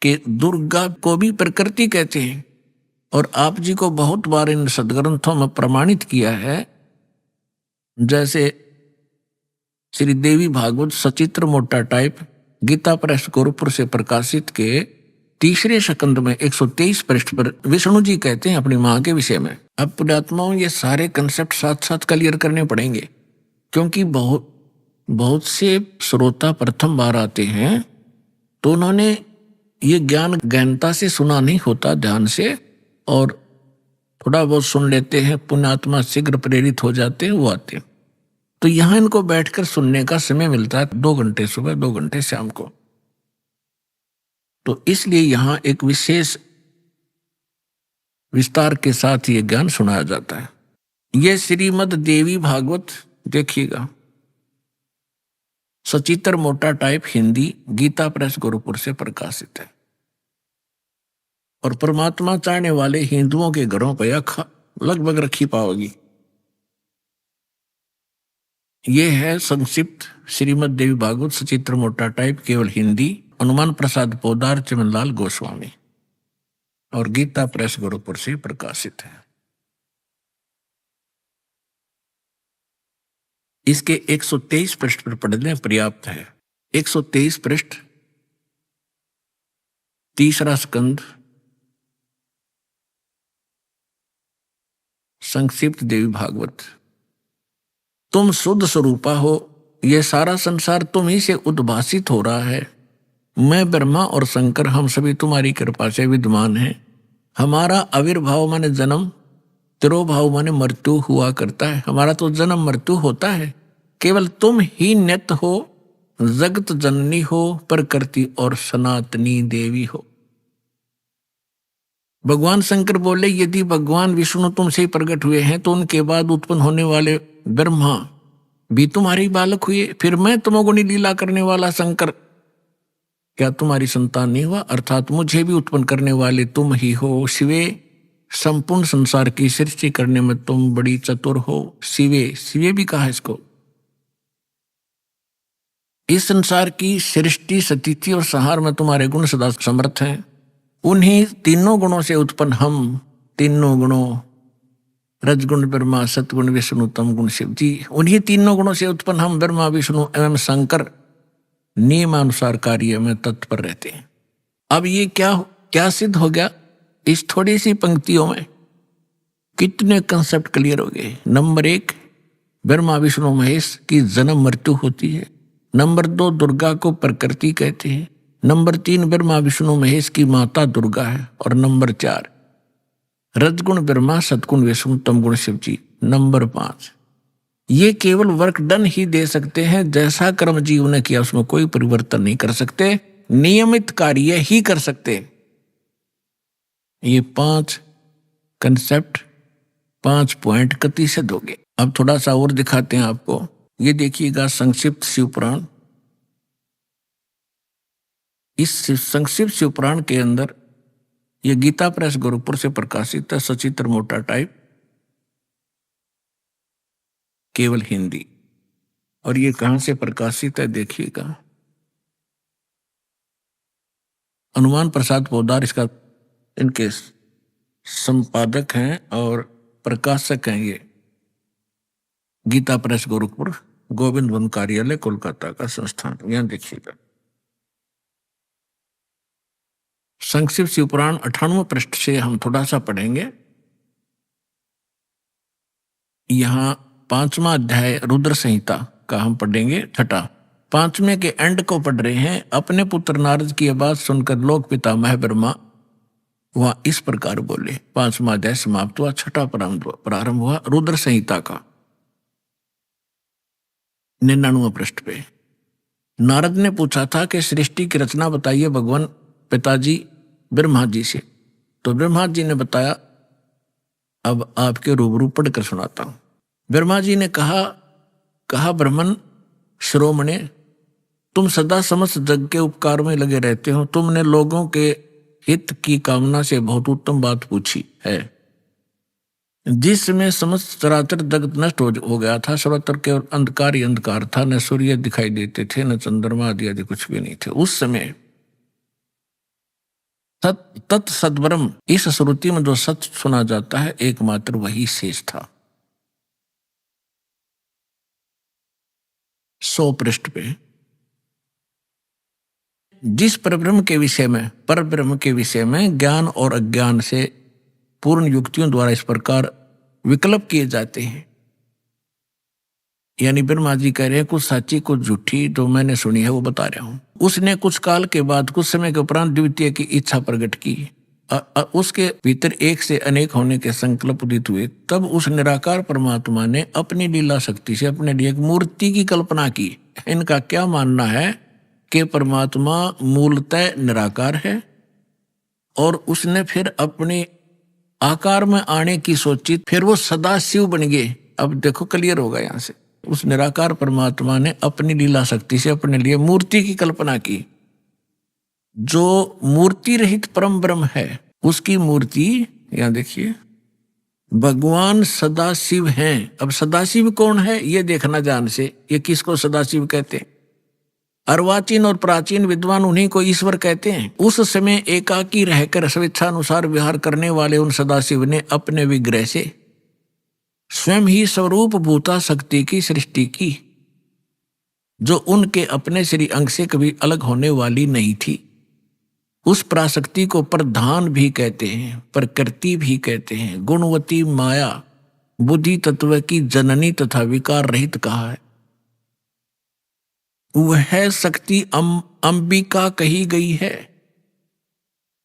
कि दुर्गा को भी प्रकृति कहते हैं, और आप जी को बहुत बार इन सदग्रंथों में प्रमाणित किया है, जैसे श्री देवी भागवत सचित्र मोटा टाइप गीता प्रेस गोरखपुर से प्रकाशित के तीसरे स्कंद में 123 पृष्ठ पर विष्णु जी कहते हैं अपनी मां के विषय में। अब पुण्यात्माओं ये सारे कंसेप्ट साथ साथ क्लियर करने पड़ेंगे, क्योंकि बहुत से श्रोता प्रथम बार आते हैं तो उन्होंने ये ज्ञान गहनता से सुना नहीं होता ध्यान से, और थोड़ा बहुत सुन लेते हैं, पुण्यात्मा शीघ्र प्रेरित हो जाते हैं, वो आते हैं। तो यहां इनको बैठकर सुनने का समय मिलता है 2 घंटे सुबह, 2 घंटे शाम को। तो इसलिए यहां एक विशेष विस्तार के साथ ये ज्ञान सुनाया जाता है। ये श्रीमद देवी भागवत देखिएगा, सचित्र मोटा टाइप हिंदी, गीता प्रेस गोरखपुर से प्रकाशित है, और परमात्मा चाहने वाले हिंदुओं के घरों पर यह लगभग रखी पाओगी। ये है संक्षिप्त श्रीमद देवी भागवत सचित्र मोटा टाइप, केवल हिंदी, हनुमान प्रसाद पोदार, चमनलाल गोस्वामी, और गीता प्रेस गोरखपुर से प्रकाशित है। इसके 123 पृष्ठ पर पढ़ने पर्याप्त है। 123 पृष्ठ, तीसरा स्कंद, संक्षिप्त देवी भागवत। तुम शुद्ध स्वरूपा हो, यह सारा संसार तुम ही से उद्भासित हो रहा है। मैं ब्रह्मा और शंकर हम सभी तुम्हारी कृपा से विद्यमान हैं। हमारा आविर्भाव माने जन्म, तिरोभाव माने मृत्यु हुआ करता है। हमारा तो जन्म मृत्यु होता है, केवल तुम ही नित्य हो, जगत जननी हो, प्रकृति और सनातनी देवी हो। भगवान शंकर बोले, यदि भगवान विष्णु तुमसे ही प्रकट हुए हैं तो उनके बाद उत्पन्न होने वाले ब्रह्मा भी तुम्हारे बालक हुए, फिर मैं तमोगुणी लीला करने वाला शंकर क्या तुम्हारी संतान नहीं हुआ? अर्थात मुझे भी उत्पन्न करने वाले तुम ही हो। शिवे, संपूर्ण संसार की सृष्टि करने में तुम बड़ी चतुर हो। शिवे, शिवे भी कहा इसको। इस संसार की सृष्टि, स्थिति और संहार में तुम्हारे गुण सदा समर्थ हैं। उन्हीं तीनों गुणों से उत्पन्न हम तीनों गुणों रजगुण ब्रह्मा, सतगुण विष्णु, तम गुण शिव जी। उन्हीं तीनों गुणों से उत्पन्न हम ब्रह्मा, विष्णु एवं शंकर नियमानुसार कार्य में तत्पर रहते हैं। अब ये क्या सिद्ध हो गया इस थोड़ी सी पंक्तियों में? कितने कंसेप्ट क्लियर हो गए। नंबर 1, ब्रह्मा विष्णु महेश की जन्म मृत्यु होती है। नंबर 2, दुर्गा को प्रकृति कहते हैं। नंबर 3, ब्रह्मा विष्णु महेश की माता दुर्गा है। और नंबर 4, रजगुण ब्रह्मा, सतगुण विष्णु, तमगुण शिव जी। नंबर 5, ये केवल वर्क डन ही दे सकते हैं, जैसा कर्म जीव ने किया उसमें कोई परिवर्तन नहीं कर सकते, नियमित कार्य ही कर सकते। ये 5 कंसेप्ट, 5 पॉइंट कति सिद्ध हो गए। अब थोड़ा सा और दिखाते हैं आपको। ये देखिएगा संक्षिप्त शिवपुराण। इस संक्षिप्त शिवपुराण के अंदर ये गीता प्रेस गोरखपुर से प्रकाशित है, सचित्र मोटा टाइप, केवल हिंदी। और ये कहां से प्रकाशित है देखिएगा, हनुमान प्रसाद पोदार इसका इनके संपादक हैं और प्रकाशक हैं। ये गीता प्रेस गोरखपुर, गोविंद वन कार्यालय, कोलकाता का संस्थान। यहां देखिएगा संक्षिप्त शिवपुराण 98 पृष्ठ से हम थोड़ा सा पढ़ेंगे। यहां 5वां अध्याय रुद्र संहिता का हम पढ़ेंगे 6ठा। 5वें के एंड को पढ़ रहे हैं। अपने पुत्र नारद की आवाज सुनकर लोक पितामह ब्रह्मा वह इस प्रकार बोले। 5वां अध्याय समाप्त हुआ। 6ठा प्रारंभ हुआ रुद्र संहिता का 99 पृष्ठ पे। नारद ने पूछा था कि सृष्टि की रचना बताइए भगवान पिताजी ब्रह्मा जी से। तो ब्रह्मा जी ने बताया, अब आपके रूबरू पढ़कर सुनाता हूं। ब्रह्मा जी ने कहा ब्राह्मण श्रोमणे, तुम सदा समस्त जग के उपकार में लगे रहते हो। तुमने लोगों के हित की कामना से बहुत उत्तम बात पूछी है, जिसमें समस्त चराचर जगत नष्ट हो गया था। सर्वत्र केवल अंधकार ही अंधकार था, न सूर्य दिखाई देते थे, न चंद्रमा आदि कुछ भी नहीं थे। उस समय तत् सद्ब्रह्म, इस श्रुति में जो सत्य सुना जाता है एकमात्र वही शेष था। 100 पृष्ठ पे जिस परब्रह्म के विषय में ज्ञान और अज्ञान से पूर्ण युक्तियों द्वारा इस प्रकार विकल्प किए जाते हैं। यानी ब्रह्मा जी कह रहे हैं कुछ सच्ची कुछ झूठी जो मैंने सुनी है वो बता रहा हूं। उसने कुछ काल के बाद कुछ समय के उपरांत द्वितीय की इच्छा प्रकट की। उसके भीतर एक से अनेक होने के संकल्प उदित हुए। तब उस निराकार परमात्मा ने अपनी लीला शक्ति से अपने लिए एक मूर्ति की कल्पना की। इनका क्या मानना है कि परमात्मा मूलतः निराकार है और उसने फिर अपने आकार में आने की सोची, फिर वो सदा शिव बन गए। अब देखो क्लियर होगा यहां से। उस निराकार परमात्मा ने अपनी लीला शक्ति से अपने लिए मूर्ति की कल्पना की। जो मूर्ति रहित परम ब्रह्म है उसकी मूर्ति, यहां देखिए, भगवान सदाशिव हैं। अब सदाशिव कौन है ये देखना ध्यान से। ये किसको सदाशिव कहते हैं? अर्वाचीन और प्राचीन विद्वान उन्हीं को ईश्वर कहते हैं। उस समय एकाकी रहकर स्वेच्छानुसार विहार करने वाले उन सदाशिव ने अपने विग्रह से स्वयं ही स्वरूप भूता शक्ति की सृष्टि की, जो उनके अपने श्री अंग से कभी अलग होने वाली नहीं थी। उस पराशक्ति को प्रधान भी कहते हैं, प्रकृति भी कहते हैं, गुणवती माया, बुद्धि तत्व की जननी तथा विकार रहित कहा है। वह शक्ति अंबिका कही गई है।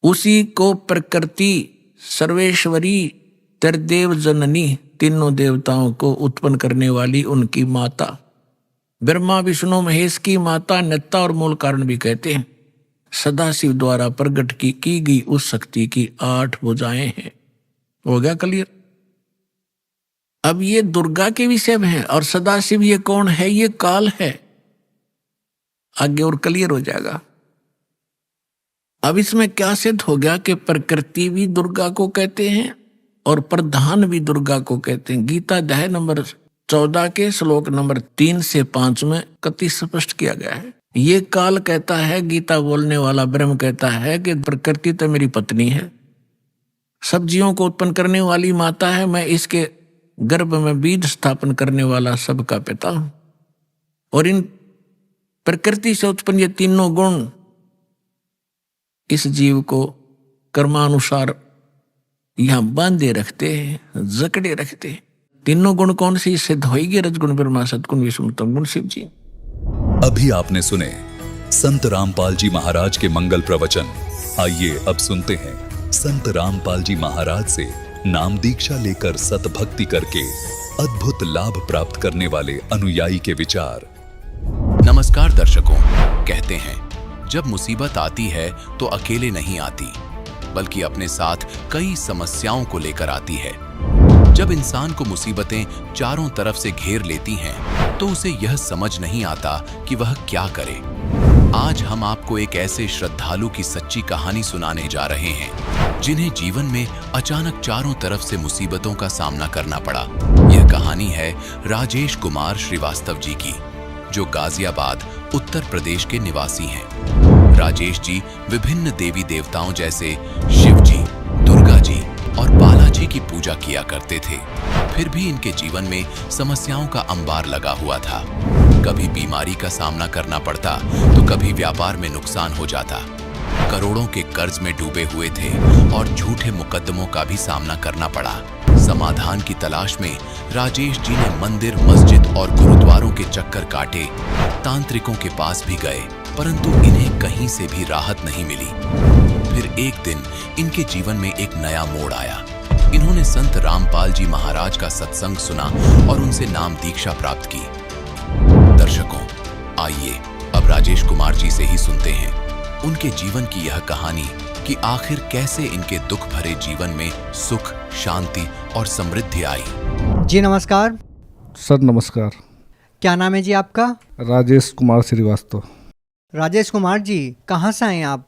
उसी को प्रकृति, सर्वेश्वरी, त्रिदेव जननी, तीनों देवताओं को उत्पन्न करने वाली उनकी माता, ब्रह्मा विष्णु महेश की माता, नेता और मूल कारण भी कहते हैं। सदाशिव द्वारा प्रकट की गई उस शक्ति की 8 भुजाएं हैं। हो गया क्लियर? अब ये दुर्गा के विषय में है और सदाशिव ये कौन है? ये काल है। आगे और क्लियर हो जाएगा। अब इसमें क्या सिद्ध हो गया कि प्रकृति भी दुर्गा को कहते हैं और प्रधान भी दुर्गा को कहते हैं। गीता अध्याय नंबर 14 के श्लोक नंबर 3 से 5 में कति स्पष्ट किया गया है। ये काल कहता है, गीता बोलने वाला ब्रह्म कहता है कि प्रकृति तो मेरी पत्नी है, सब जीवों को उत्पन्न करने वाली माता है, मैं इसके गर्भ में बीज स्थापन करने वाला सबका पिता हूं। और इन प्रकृति से उत्पन्न ये तीनों गुण इस जीव को कर्मानुसार यहां बांधे रखते हैं, जकड़े रखते हैं। तीनों गुण कौन सी सिद्ध होगी? रजगुण ब्रह्मा सदगुण विष्णु तम गुण शिव जी। अभी आपने सुने संत रामपाल जी महाराज के मंगल प्रवचन। आइए अब सुनते हैं संत रामपाल जी महाराज से नाम दीक्षा लेकर सतभक्ति करके अद्भुत लाभ प्राप्त करने वाले अनुयायी के विचार। नमस्कार दर्शकों, कहते हैं जब मुसीबत आती है तो अकेले नहीं आती, बल्कि अपने साथ कई समस्याओं को लेकर आती है। जब इंसान को मुसीबतें चारों तरफ से घेर लेती हैं, तो उसे यह समझ नहीं आता कि वह क्या करे। आज हम आपको एक ऐसे श्रद्धालु की सच्ची कहानी सुनाने जा रहे हैं, जिन्हें जीवन में अचानक चारों तरफ से मुसीबतों का सामना करना पड़ा। यह कहानी है राजेश कुमार श्रीवास्तव जी की, जो गाजियाबाद उत्तर प्रदेश के निवासी हैं। राजेश जी विभिन्न देवी देवताओं जैसे शिव जी, दुर्गा जी और बालाजी की पूजा किया करते थे। फिर भी इनके जीवन में समस्याओं का अंबार लगा हुआ था। कभी बीमारी का सामना करना पड़ता तो कभी व्यापार में नुकसान हो जाता। करोड़ों के कर्ज में डूबे हुए थे और झूठे मुकद्दमों का भी सामना करना पड़ा। समाधान की तलाश में राजेश जी ने मंदिर, मस्जिद और गुरुद्वारों के चक्कर काटे, तांत्रिकों के पास भी गए, परंतु इन्हें कहीं से भी राहत नहीं मिली। फिर एक दिन इनके जीवन में एक नया मोड़ आया। इन्होंने संत रामपाल जी महाराज का सत्संग सुना और उनसे नाम दीक्षा प्राप्त की। दर्शकों, आइए अब राजेश कुमार जी से ही सुनते हैं उनके जीवन की यह कहानी कि आखिर कैसे इनके दुख भरे जीवन में सुख, शांति और समृद्धि आई। जी नमस्कार। सर नमस्कार। क्या नाम है जी आपका? राजेश कुमार श्रीवास्तव। राजेश कुमार जी, कहाँ से आए हैं आप?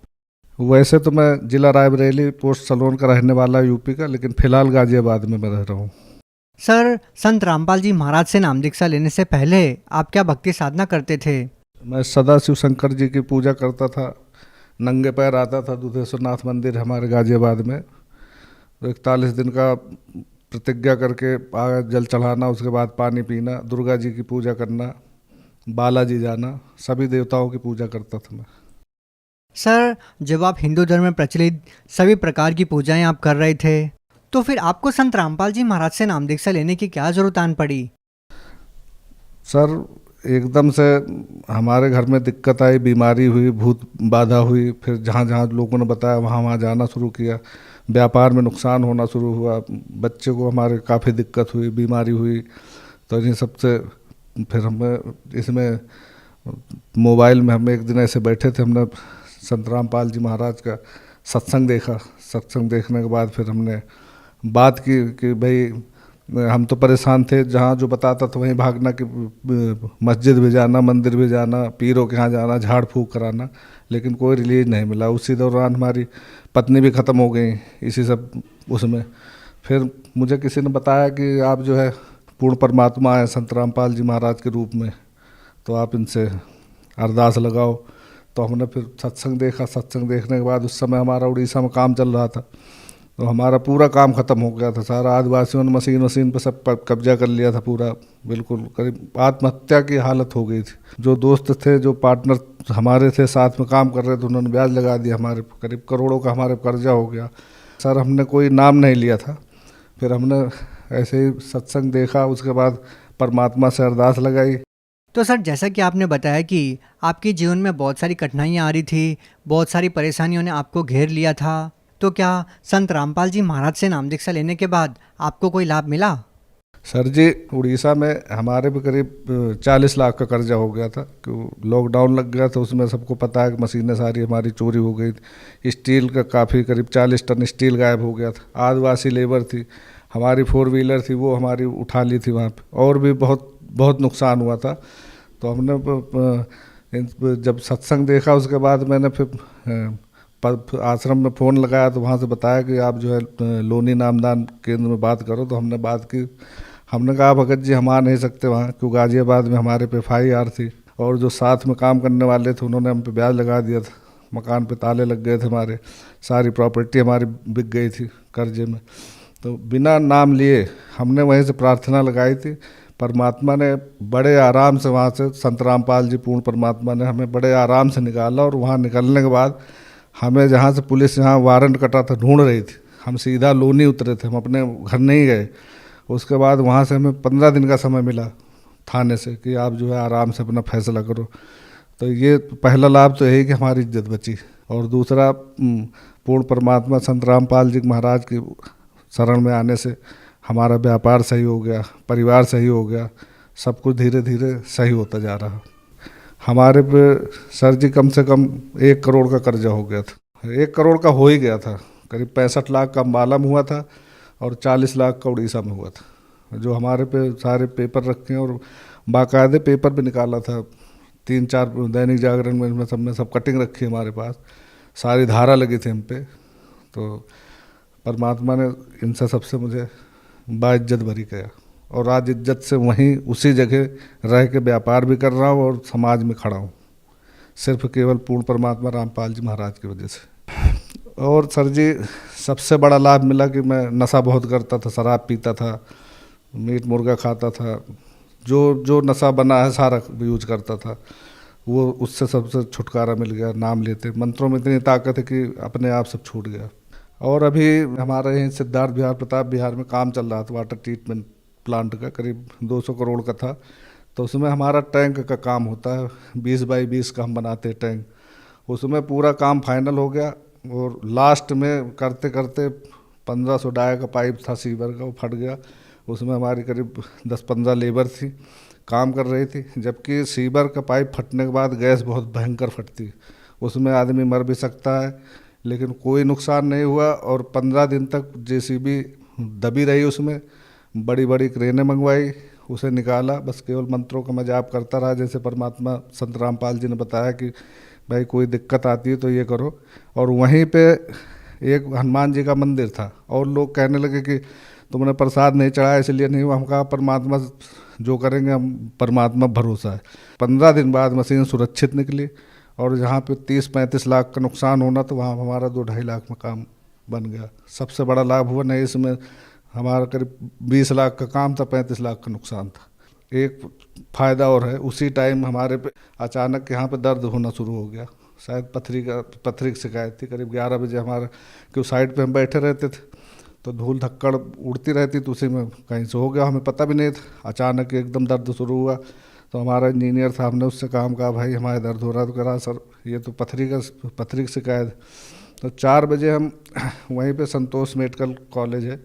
वैसे तो मैं जिला रायबरेली पोस्ट सलोन का रहने वाला यूपी का, लेकिन फिलहाल गाजियाबाद में मैं रह रहा हूँ। सर, संत रामपाल जी महाराज से नाम दीक्षा लेने से पहले आप क्या भक्ति साधना करते थे? मैं सदा शिव शंकर जी की पूजा करता था, नंगे पैर आता था। दुधेश्वरनाथ मंदिर हमारे गाजियाबाद में, तो 41 दिन का प्रतिज्ञा करके जल चढ़ाना, उसके बाद पानी पीना, दुर्गा जी की पूजा करना, बालाजी जाना, सभी देवताओं की पूजा करता था मैं। सर, जब आप हिंदू धर्म में प्रचलित सभी प्रकार की पूजाएं आप कर रहे थे, तो फिर आपको संत रामपाल जी महाराज से नाम दीक्षा लेने की क्या जरूरत आन पड़ी? सर, एकदम से हमारे घर में दिक्कत आई, बीमारी हुई, भूत बाधा हुई। फिर जहाँ जहाँ लोगों ने बताया वहाँ वहाँ जाना शुरू किया। व्यापार में नुकसान होना शुरू हुआ, बच्चे को हमारे काफ़ी दिक्कत हुई, बीमारी हुई। तो इन सबसे फिर हमें इसमें मोबाइल में हम एक दिन ऐसे बैठे थे, हमने संत रामपाल जी महाराज का सत्संग देखा। सत्संग देखने के बाद फिर हमने बात की कि भाई हम तो परेशान थे, जहाँ जो बताता था वहीं भागना, कि मस्जिद भी जाना, मंदिर भी जाना, पीरों के यहाँ जाना, झाड़ फूँक कराना, लेकिन कोई रिलीज नहीं मिला। उसी दौरान हमारी पत्नी भी ख़त्म हो गई इसी सब उसमें। फिर मुझे किसी ने बताया कि आप जो है पूर्ण परमात्मा हैं संत रामपाल जी महाराज के रूप में, तो आप इनसे अरदास लगाओ। तो हमने फिर सत्संग देखा। सत्संग देखने के बाद उस समय हमारा उड़ीसा में काम चल रहा था, तो हमारा पूरा काम ख़त्म हो गया था। सारा आदिवासियों ने मशीन पर सब कब्जा कर लिया था पूरा, बिल्कुल करीब आत्महत्या की हालत हो गई थी। जो दोस्त थे, जो पार्टनर हमारे थे, साथ में काम कर रहे थे, उन्होंने ब्याज लगा दिया। हमारे करीब करोड़ों का हमारे कर्जा हो गया। सर, हमने कोई नाम नहीं लिया था। फिर हमने ऐसे ही सत्संग देखा, उसके बाद परमात्मा से अरदास लगाई। तो सर, जैसा कि आपने बताया कि आपके जीवन में बहुत सारी कठिनाइयाँ आ रही थी, बहुत सारी परेशानियों ने आपको घेर लिया था, तो क्या संत रामपाल जी महाराज से नाम दीक्षा लेने के बाद आपको कोई लाभ मिला? सर जी, उड़ीसा में हमारे भी करीब 40 लाख का कर्जा हो गया था। क्यों लॉकडाउन लग गया था, उसमें सबको पता है कि मशीनें सारी हमारी चोरी हो गई थी। स्टील का काफ़ी करीब 40 टन स्टील गायब हो गया था। आदिवासी लेबर थी, हमारी 4 व्हीलर थी, वो हमारी उठा ली थी वहाँ पे, और भी बहुत बहुत नुकसान हुआ था। तो हमने जब सत्संग देखा, उसके बाद मैंने फिर आश्रम में फ़ोन लगाया, तो वहाँ से बताया कि आप जो है लोनी नामदान केंद्र में बात करो। तो हमने बात की। हमने कहा भगत जी हम आ नहीं सकते वहाँ, क्योंकि गाजियाबाद में हमारे पे FIR थी, और जो साथ में काम करने वाले थे उन्होंने हम पे ब्याज लगा दिया था। मकान पे ताले लग गए थे, हमारे सारी प्रॉपर्टी हमारी बिक गई थी कर्जे में। तो बिना नाम लिए हमने वहीं से प्रार्थना लगाई थी। परमात्मा ने बड़े आराम से वहाँ से, संत रामपाल जी पूर्ण परमात्मा ने हमें बड़े आराम से निकाला। और वहाँ निकलने के बाद हमें जहाँ से पुलिस यहाँ वारंट कटा था ढूंढ रही थी, हम सीधा लोनी उतरे थे, हम अपने घर नहीं गए। उसके बाद वहाँ से हमें 15 दिन का समय मिला थाने से कि आप जो है आराम से अपना फैसला करो। तो ये पहला लाभ तो यही कि हमारी इज्जत बची, और दूसरा पूर्ण परमात्मा संत रामपाल जी महाराज की शरण में आने से हमारा व्यापार सही हो गया, परिवार सही हो गया, सब कुछ धीरे धीरे सही होता जा रहा। हमारे पे सर जी कम से कम 1 करोड़ का कर्जा हो गया था, 1 करोड़ का हो ही गया था। करीब 65 लाख का अम्बाला में हुआ था और 40 लाख का उड़ीसा में हुआ था, जो हमारे पे सारे पेपर रखे हैं और बाकायदे पेपर भी निकाला था। 3-4 दैनिक जागरण में सब कटिंग रखी है हमारे पास, सारी धारा लगी थी हम पे। तो परमात्मा ने इनसे सबसे मुझे बाइज्जत भरी किया, और आज इज्जत से वहीं उसी जगह रह के व्यापार भी कर रहा हूँ और समाज में खड़ा हूँ, सिर्फ केवल पूर्ण परमात्मा रामपाल जी महाराज की वजह से। और सर जी सबसे बड़ा लाभ मिला कि मैं नशा बहुत करता था, शराब पीता था, मीट मुर्गा खाता था, जो नशा बना है सारा यूज करता था, वो उससे सबसे छुटकारा मिल गया। नाम लेते मंत्रों में इतनी ताकत है कि अपने आप सब छूट गया। और अभी हमारे यहीं सिद्धार्थ विहार प्रताप विहार में काम चल रहा था वाटर ट्रीटमेंट प्लांट का, करीब 200 करोड़ का था। तो उसमें हमारा टैंक का काम होता है, 20 बाई 20 का हम बनाते हैं टैंक। उसमें पूरा काम फाइनल हो गया और लास्ट में करते करते 1500 डाया का पाइप था सीवर का, वो फट गया। उसमें हमारी करीब 10-15 लेबर थी, काम कर रही थी। जबकि सीवर का पाइप फटने के बाद गैस बहुत भयंकर फटती, उसमें आदमी मर भी सकता है, लेकिन कोई नुकसान नहीं हुआ। और 15 दिन तक जेसीबी दबी रही, उसमें बड़ी बड़ी क्रेनें मंगवाई, उसे निकाला। बस केवल मंत्रों का मैं जाप करता रहा, जैसे परमात्मा संत रामपाल जी ने बताया कि भाई कोई दिक्कत आती है तो ये करो। और वहीं पे एक हनुमान जी का मंदिर था, और लोग कहने लगे कि तुमने प्रसाद नहीं चढ़ाया इसलिए नहीं हुआ। हम कहा परमात्मा जो करेंगे, हम परमात्मा भरोसा है। 15 दिन बाद मशीन सुरक्षित निकली, और जहाँ पे 30-35 लाख का नुकसान होना तो वहाँ हमारा 2-2.5 लाख में काम बन गया। सबसे बड़ा लाभ हुआ नहीं, इसमें हमारा करीब 20 लाख का काम था, 35 लाख का नुकसान था। एक फ़ायदा और है, उसी टाइम हमारे पे अचानक यहाँ पे दर्द होना शुरू हो गया, शायद पथरी की शिकायत थी। करीब 11 बजे हमारे क्यों साइड पे हम बैठे रहते थे तो धूल धक्कड़ उड़ती रहती, तो उसी में कहीं से हो गया, हमें पता भी नहीं था। अचानक एकदम दर्द शुरू हुआ, तो हमारा इंजीनियर था, हमने उससे काम कहा भाई हमारे दर्द हो रहा है, तो कहा सर ये तो पथरी की शिकायत। तो 4 बजे हम वहीं पे संतोष मेडिकल कॉलेज है,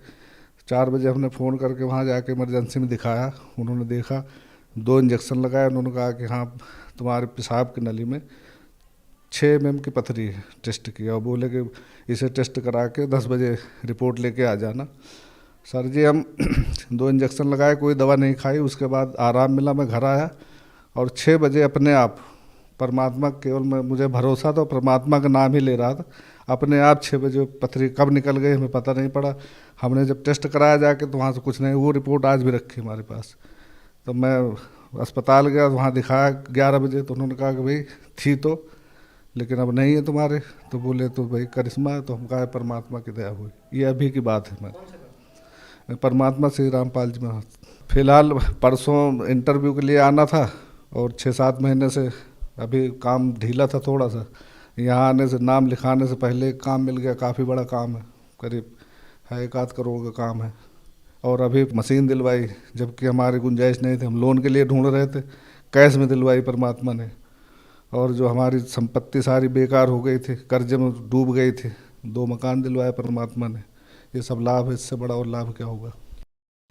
4 बजे हमने फ़ोन करके वहाँ जाके इमरजेंसी में दिखाया। उन्होंने देखा, 2 इंजेक्शन लगाए, उन्होंने कहा कि हाँ तुम्हारे पेशाब की नली में 6 mm की पथरी है। टेस्ट किया और बोले कि इसे टेस्ट करा के 10 बजे रिपोर्ट लेके आ जाना। सर जी हम 2 इंजेक्शन लगाए, कोई दवा नहीं खाई, उसके बाद आराम मिला, मैं घर आया और 6 बजे अपने आप परमात्मा, केवल मैं मुझे भरोसा था, परमात्मा का नाम ही ले रहा था, अपने आप 6 बजे पथरी कब निकल गई हमें पता नहीं पड़ा। हमने जब टेस्ट कराया जाके तो वहाँ से कुछ नहीं, वो रिपोर्ट आज भी रखी हमारे पास। तो मैं अस्पताल गया, वहाँ दिखाया 11 बजे, तो उन्होंने कहा कि भाई थी तो, लेकिन अब नहीं है तुम्हारे। तो बोले तो भाई करिश्मा है, तो हम कहा परमात्मा की दया हुई। ये अभी की बात है, मैं परमात्मा श्री रामपाल जी में। फिलहाल परसों इंटरव्यू के लिए आना था और 6-7 महीने से अभी काम ढीला था थोड़ा सा। यहाँ आने से, नाम लिखाने से पहले काम मिल गया, काफ़ी बड़ा काम है, करीब 1-8 करोड़ का काम है। और अभी मशीन दिलवाई, जबकि हमारी गुंजाइश नहीं थी, हम लोन के लिए ढूंढ रहे थे, कैश में दिलवाई परमात्मा ने। और जो हमारी संपत्ति सारी बेकार हो गई थी, कर्जे में डूब गई थी, 2 मकान दिलवाए परमात्मा ने। ये सब लाभ है, इससे बड़ा और लाभ क्या होगा।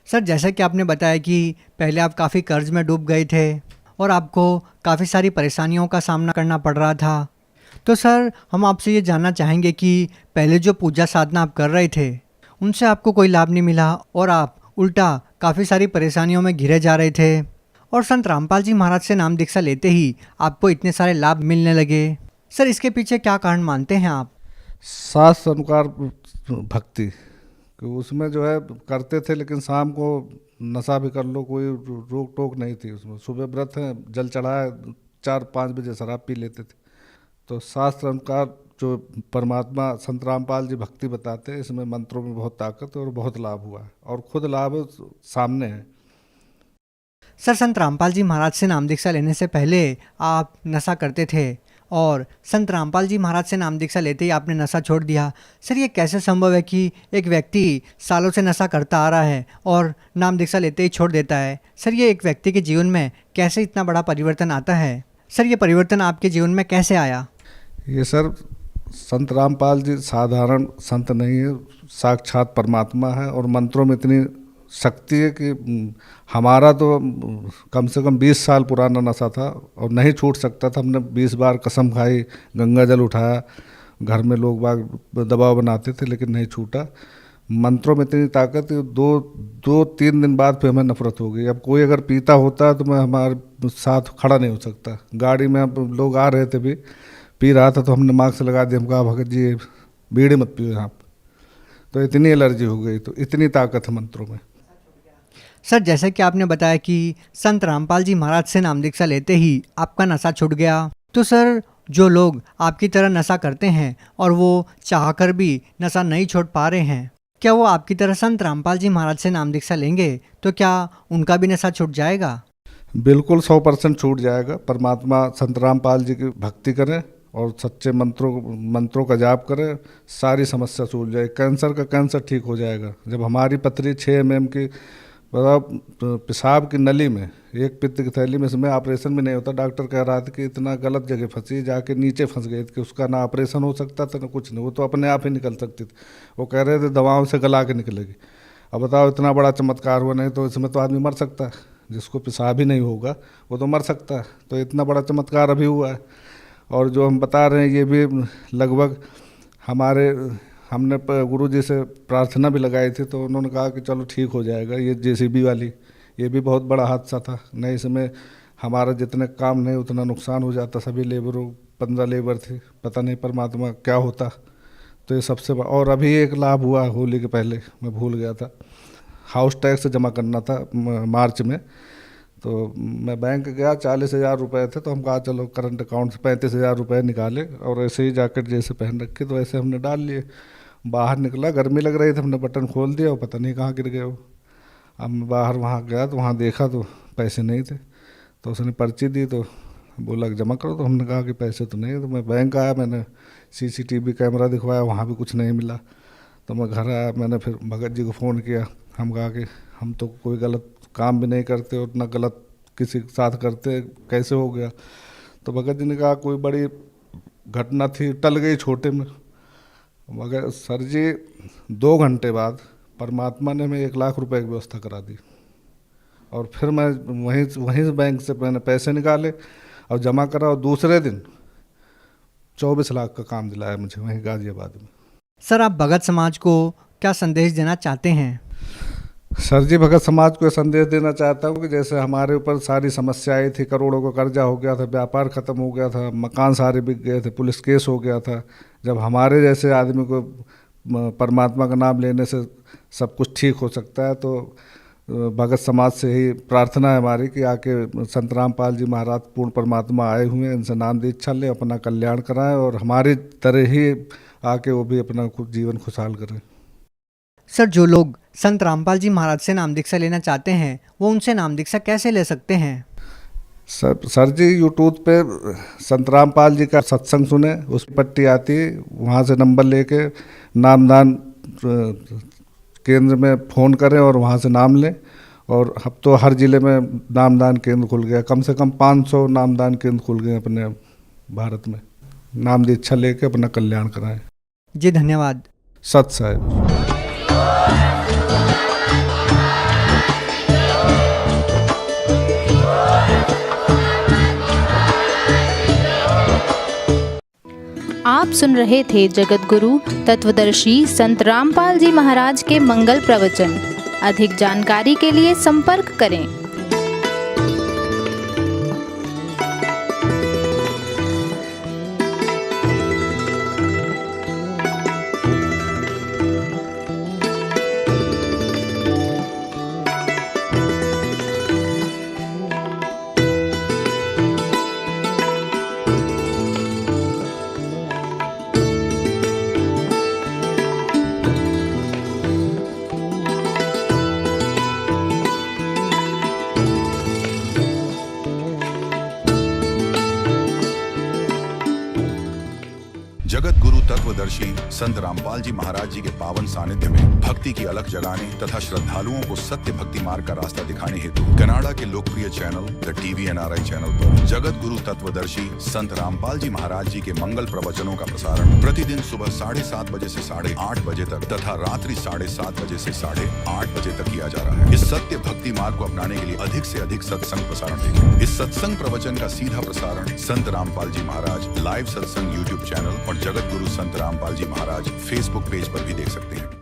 सर जैसा कि आपने बताया कि पहले आप काफ़ी कर्ज में डूब गए थे और आपको काफ़ी सारी परेशानियों का सामना करना पड़ रहा था, तो सर हम आपसे ये जानना चाहेंगे कि पहले जो पूजा साधना आप कर रहे थे उनसे आपको कोई लाभ नहीं मिला और आप उल्टा काफ़ी सारी परेशानियों में घिरे जा रहे थे, और संत रामपाल जी महाराज से नाम दीक्षा लेते ही आपको इतने सारे लाभ मिलने लगे। सर इसके पीछे क्या कारण मानते हैं आप? शास्त्र अनुसार भक्ति, कि उसमें जो है करते थे, लेकिन शाम को नशा भी कर लो, कोई रोक टोक नहीं थी उसमें। सुबह व्रत है, जल चढ़ाया, 4-5 बजे शराब पी लेते थे। तो शास्त्र अनुसार जो परमात्मा संत रामपाल जी भक्ति बताते हैं, इसमें मंत्रों में बहुत ताकत है और बहुत लाभ हुआ है और खुद लाभ सामने है। सर, संत रामपाल जी महाराज से नाम दीक्षा लेने से पहले आप नशा करते थे और संत रामपाल जी महाराज से नाम दीक्षा लेते ही आपने नशा छोड़ दिया। सर, ये कैसे संभव है कि एक व्यक्ति सालों से नशा करता आ रहा है और नाम दीक्षा लेते ही छोड़ देता है? सर, ये एक व्यक्ति के जीवन में कैसे इतना बड़ा परिवर्तन आता है? सर, ये परिवर्तन आपके जीवन में कैसे आया? ये सर, संत रामपाल जी साधारण संत नहीं है, साक्षात परमात्मा है और मंत्रों में इतनी शक्ति है कि हमारा तो कम से कम 20 साल पुराना नशा था और नहीं छूट सकता था। हमने 20 बार कसम खाई, गंगा जल उठाया, घर में लोग बाग दबाव बनाते थे लेकिन नहीं छूटा। मंत्रों में इतनी ताकत है, दो तीन दिन बाद फिर हमें नफरत हो गई। अब कोई अगर पीता होता तो मैं हमारे साथ खड़ा नहीं हो सकता। गाड़ी में अब लोग आ रहे थे भी, पी रहा था तो हमने मास्क लगा दिया, हम कहा भगत जी बीड़ी मत पियो यहाँ पर, तो इतनी एलर्जी हो गई। तो इतनी ताकत है मंत्रों में। सर, जैसे कि आपने बताया कि संत रामपाल जी महाराज से नाम दीक्षा लेते ही आपका नशा छूट गया, तो सर जो लोग आपकी तरह नशा करते हैं और वो चाहकर भी नशा नहीं छोड़ पा रहे हैं, क्या वो आपकी तरह संत रामपाल जी महाराज से नाम दीक्षा लेंगे तो क्या उनका भी नशा छूट जाएगा? बिल्कुल 100% छूट जाएगा। परमात्मा संत रामपाल जी की भक्ति करें और सच्चे मंत्रों का जाप करें, सारी समस्या सूझ जाए। कैंसर का कैंसर ठीक हो जाएगा। जब हमारी पथरी 6 mm की पेशाब की नली में, एक पित्त की थैली में, इसमें ऑपरेशन भी नहीं होता। डॉक्टर कह रहा था कि इतना गलत जगह फंसी, जाके नीचे फंस गई कि उसका ना ऑपरेशन हो सकता था ना कुछ नहीं, वो तो अपने आप ही निकल सकती थी। वो कह रहे थे दवाओं से गला के निकलेगी। अब बताओ, इतना बड़ा चमत्कार हुआ, नहीं तो इसमें तो आदमी मर सकता है। जिसको पेशाब ही नहीं होगा वो तो मर सकता है। तो इतना बड़ा चमत्कार अभी हुआ है। और जो हम बता रहे हैं ये भी लगभग हमने गुरु जी से प्रार्थना भी लगाई थी, तो उन्होंने कहा कि चलो ठीक हो जाएगा। ये JCB वाली, ये भी बहुत बड़ा हादसा था। नहीं, इसमें हमारा जितने काम नहीं उतना नुकसान हो जाता। सभी लेबरों 15 लेबर थे, पता नहीं परमात्मा क्या होता। तो ये सबसे और अभी एक लाभ हुआ होली के पहले, मैं भूल गया था, हाउस टैक्स जमा करना था मार्च में। तो मैं बैंक गया, 40,000 रुपये थे, तो हम कहा चलो करंट अकाउंट से 35,000 रुपये निकाले और ऐसे ही जैकेट जैसे पहन रखे तो ऐसे हमने डाल लिए। बाहर निकला, गर्मी लग रही थी, हमने बटन खोल दिया और पता नहीं कहाँ गिर गए वो। अब मैं बाहर वहाँ गया तो वहाँ देखा तो पैसे नहीं थे। तो उसने पर्ची दी तो बोला जमा करो, तो हमने कहा कि पैसे तो नहीं है। तो मैं बैंक आया, मैंने CCTV कैमरा दिखवाया, वहाँ भी कुछ नहीं मिला। तो मैं घर आया, मैंने फिर भगत जी को फ़ोन किया। हम कहा कि हम तो कोई गलत काम भी नहीं करते और ना गलत किसी के साथ करते, कैसे हो गया? तो भगत जी ने कहा कोई बड़ी घटना थी, टल गई छोटे में। मगर सर जी 2 घंटे बाद परमात्मा ने हमें 1 लाख रुपए की व्यवस्था करा दी। और फिर मैं वहीं बैंक से मैंने पैसे निकाले और जमा करा और दूसरे दिन 24 लाख का काम दिलाया मुझे वहीं गाजियाबाद में। सर, आप भगत समाज को क्या संदेश देना चाहते हैं? सर जी, भगत समाज को संदेश देना चाहता हूँ कि जैसे हमारे ऊपर सारी समस्याएं थी, करोड़ों का कर्जा हो गया था, व्यापार ख़त्म हो गया था, मकान सारे बिक गए थे, पुलिस केस हो गया था। जब हमारे जैसे आदमी को परमात्मा का नाम लेने से सब कुछ ठीक हो सकता है, तो भगत समाज से ही प्रार्थना है हमारी कि आके संत रामपाल जी महाराज पूर्ण परमात्मा आए हुए हैं, इनसे नाम दीक्षा लें, अपना कल्याण कराएं और हमारी तरह ही आके वो भी अपना जीवन खुशहाल करें। सर, जो लोग संत रामपाल जी महाराज से नाम दीक्षा लेना चाहते हैं वो उनसे नाम दीक्षा कैसे ले सकते हैं? सर जी, यूट्यूब पे संत रामपाल जी का सत्संग सुने, उस पट्टी आती है, वहाँ से नंबर लेके नामदान केंद्र में फ़ोन करें और वहाँ से नाम लें। और अब तो हर ज़िले में नामदान केंद्र खुल गया, कम से कम 500 नामदान केंद्र खुल गए अपने भारत में। नाम दीक्षा लेके अपना कल्याण कराएं। जी धन्यवाद। सत साहिब। आप सुन रहे थे जगत गुरु तत्वदर्शी संत रामपाल जी महाराज के मंगल प्रवचन। अधिक जानकारी के लिए संपर्क करें। जगत गुरु तत्वदर्शी संत रामपाल जी महाराज जी के पावन सानिध्य में भक्ति की अलख जगाने तथा श्रद्धालुओं को सत्य भक्ति मार्ग का रास्ता दिखाने हेतु कनाडा के लोकप्रिय channel the TV NRI channel पर जगत गुरु तत्वदर्शी संत रामपाल जी महाराज जी के मंगल प्रवचनों का प्रसारण प्रतिदिन सुबह 7:30 बजे से 8:30 बजे तक तथा रात्रि 7:30 बजे से 8:30 बजे तक किया जा रहा है। इस सत्य भक्ति मार्ग को अपनाने के लिए अधिक से अधिक सत्संग प्रसारण देखें। इस सत्संग प्रवचन का सीधा प्रसारण संत रामपाल जी महाराज लाइव सत्संग YouTube चैनल और जगत गुरु संत रामपाल जी महाराज Facebook पेज पर भी देख सकते हैं।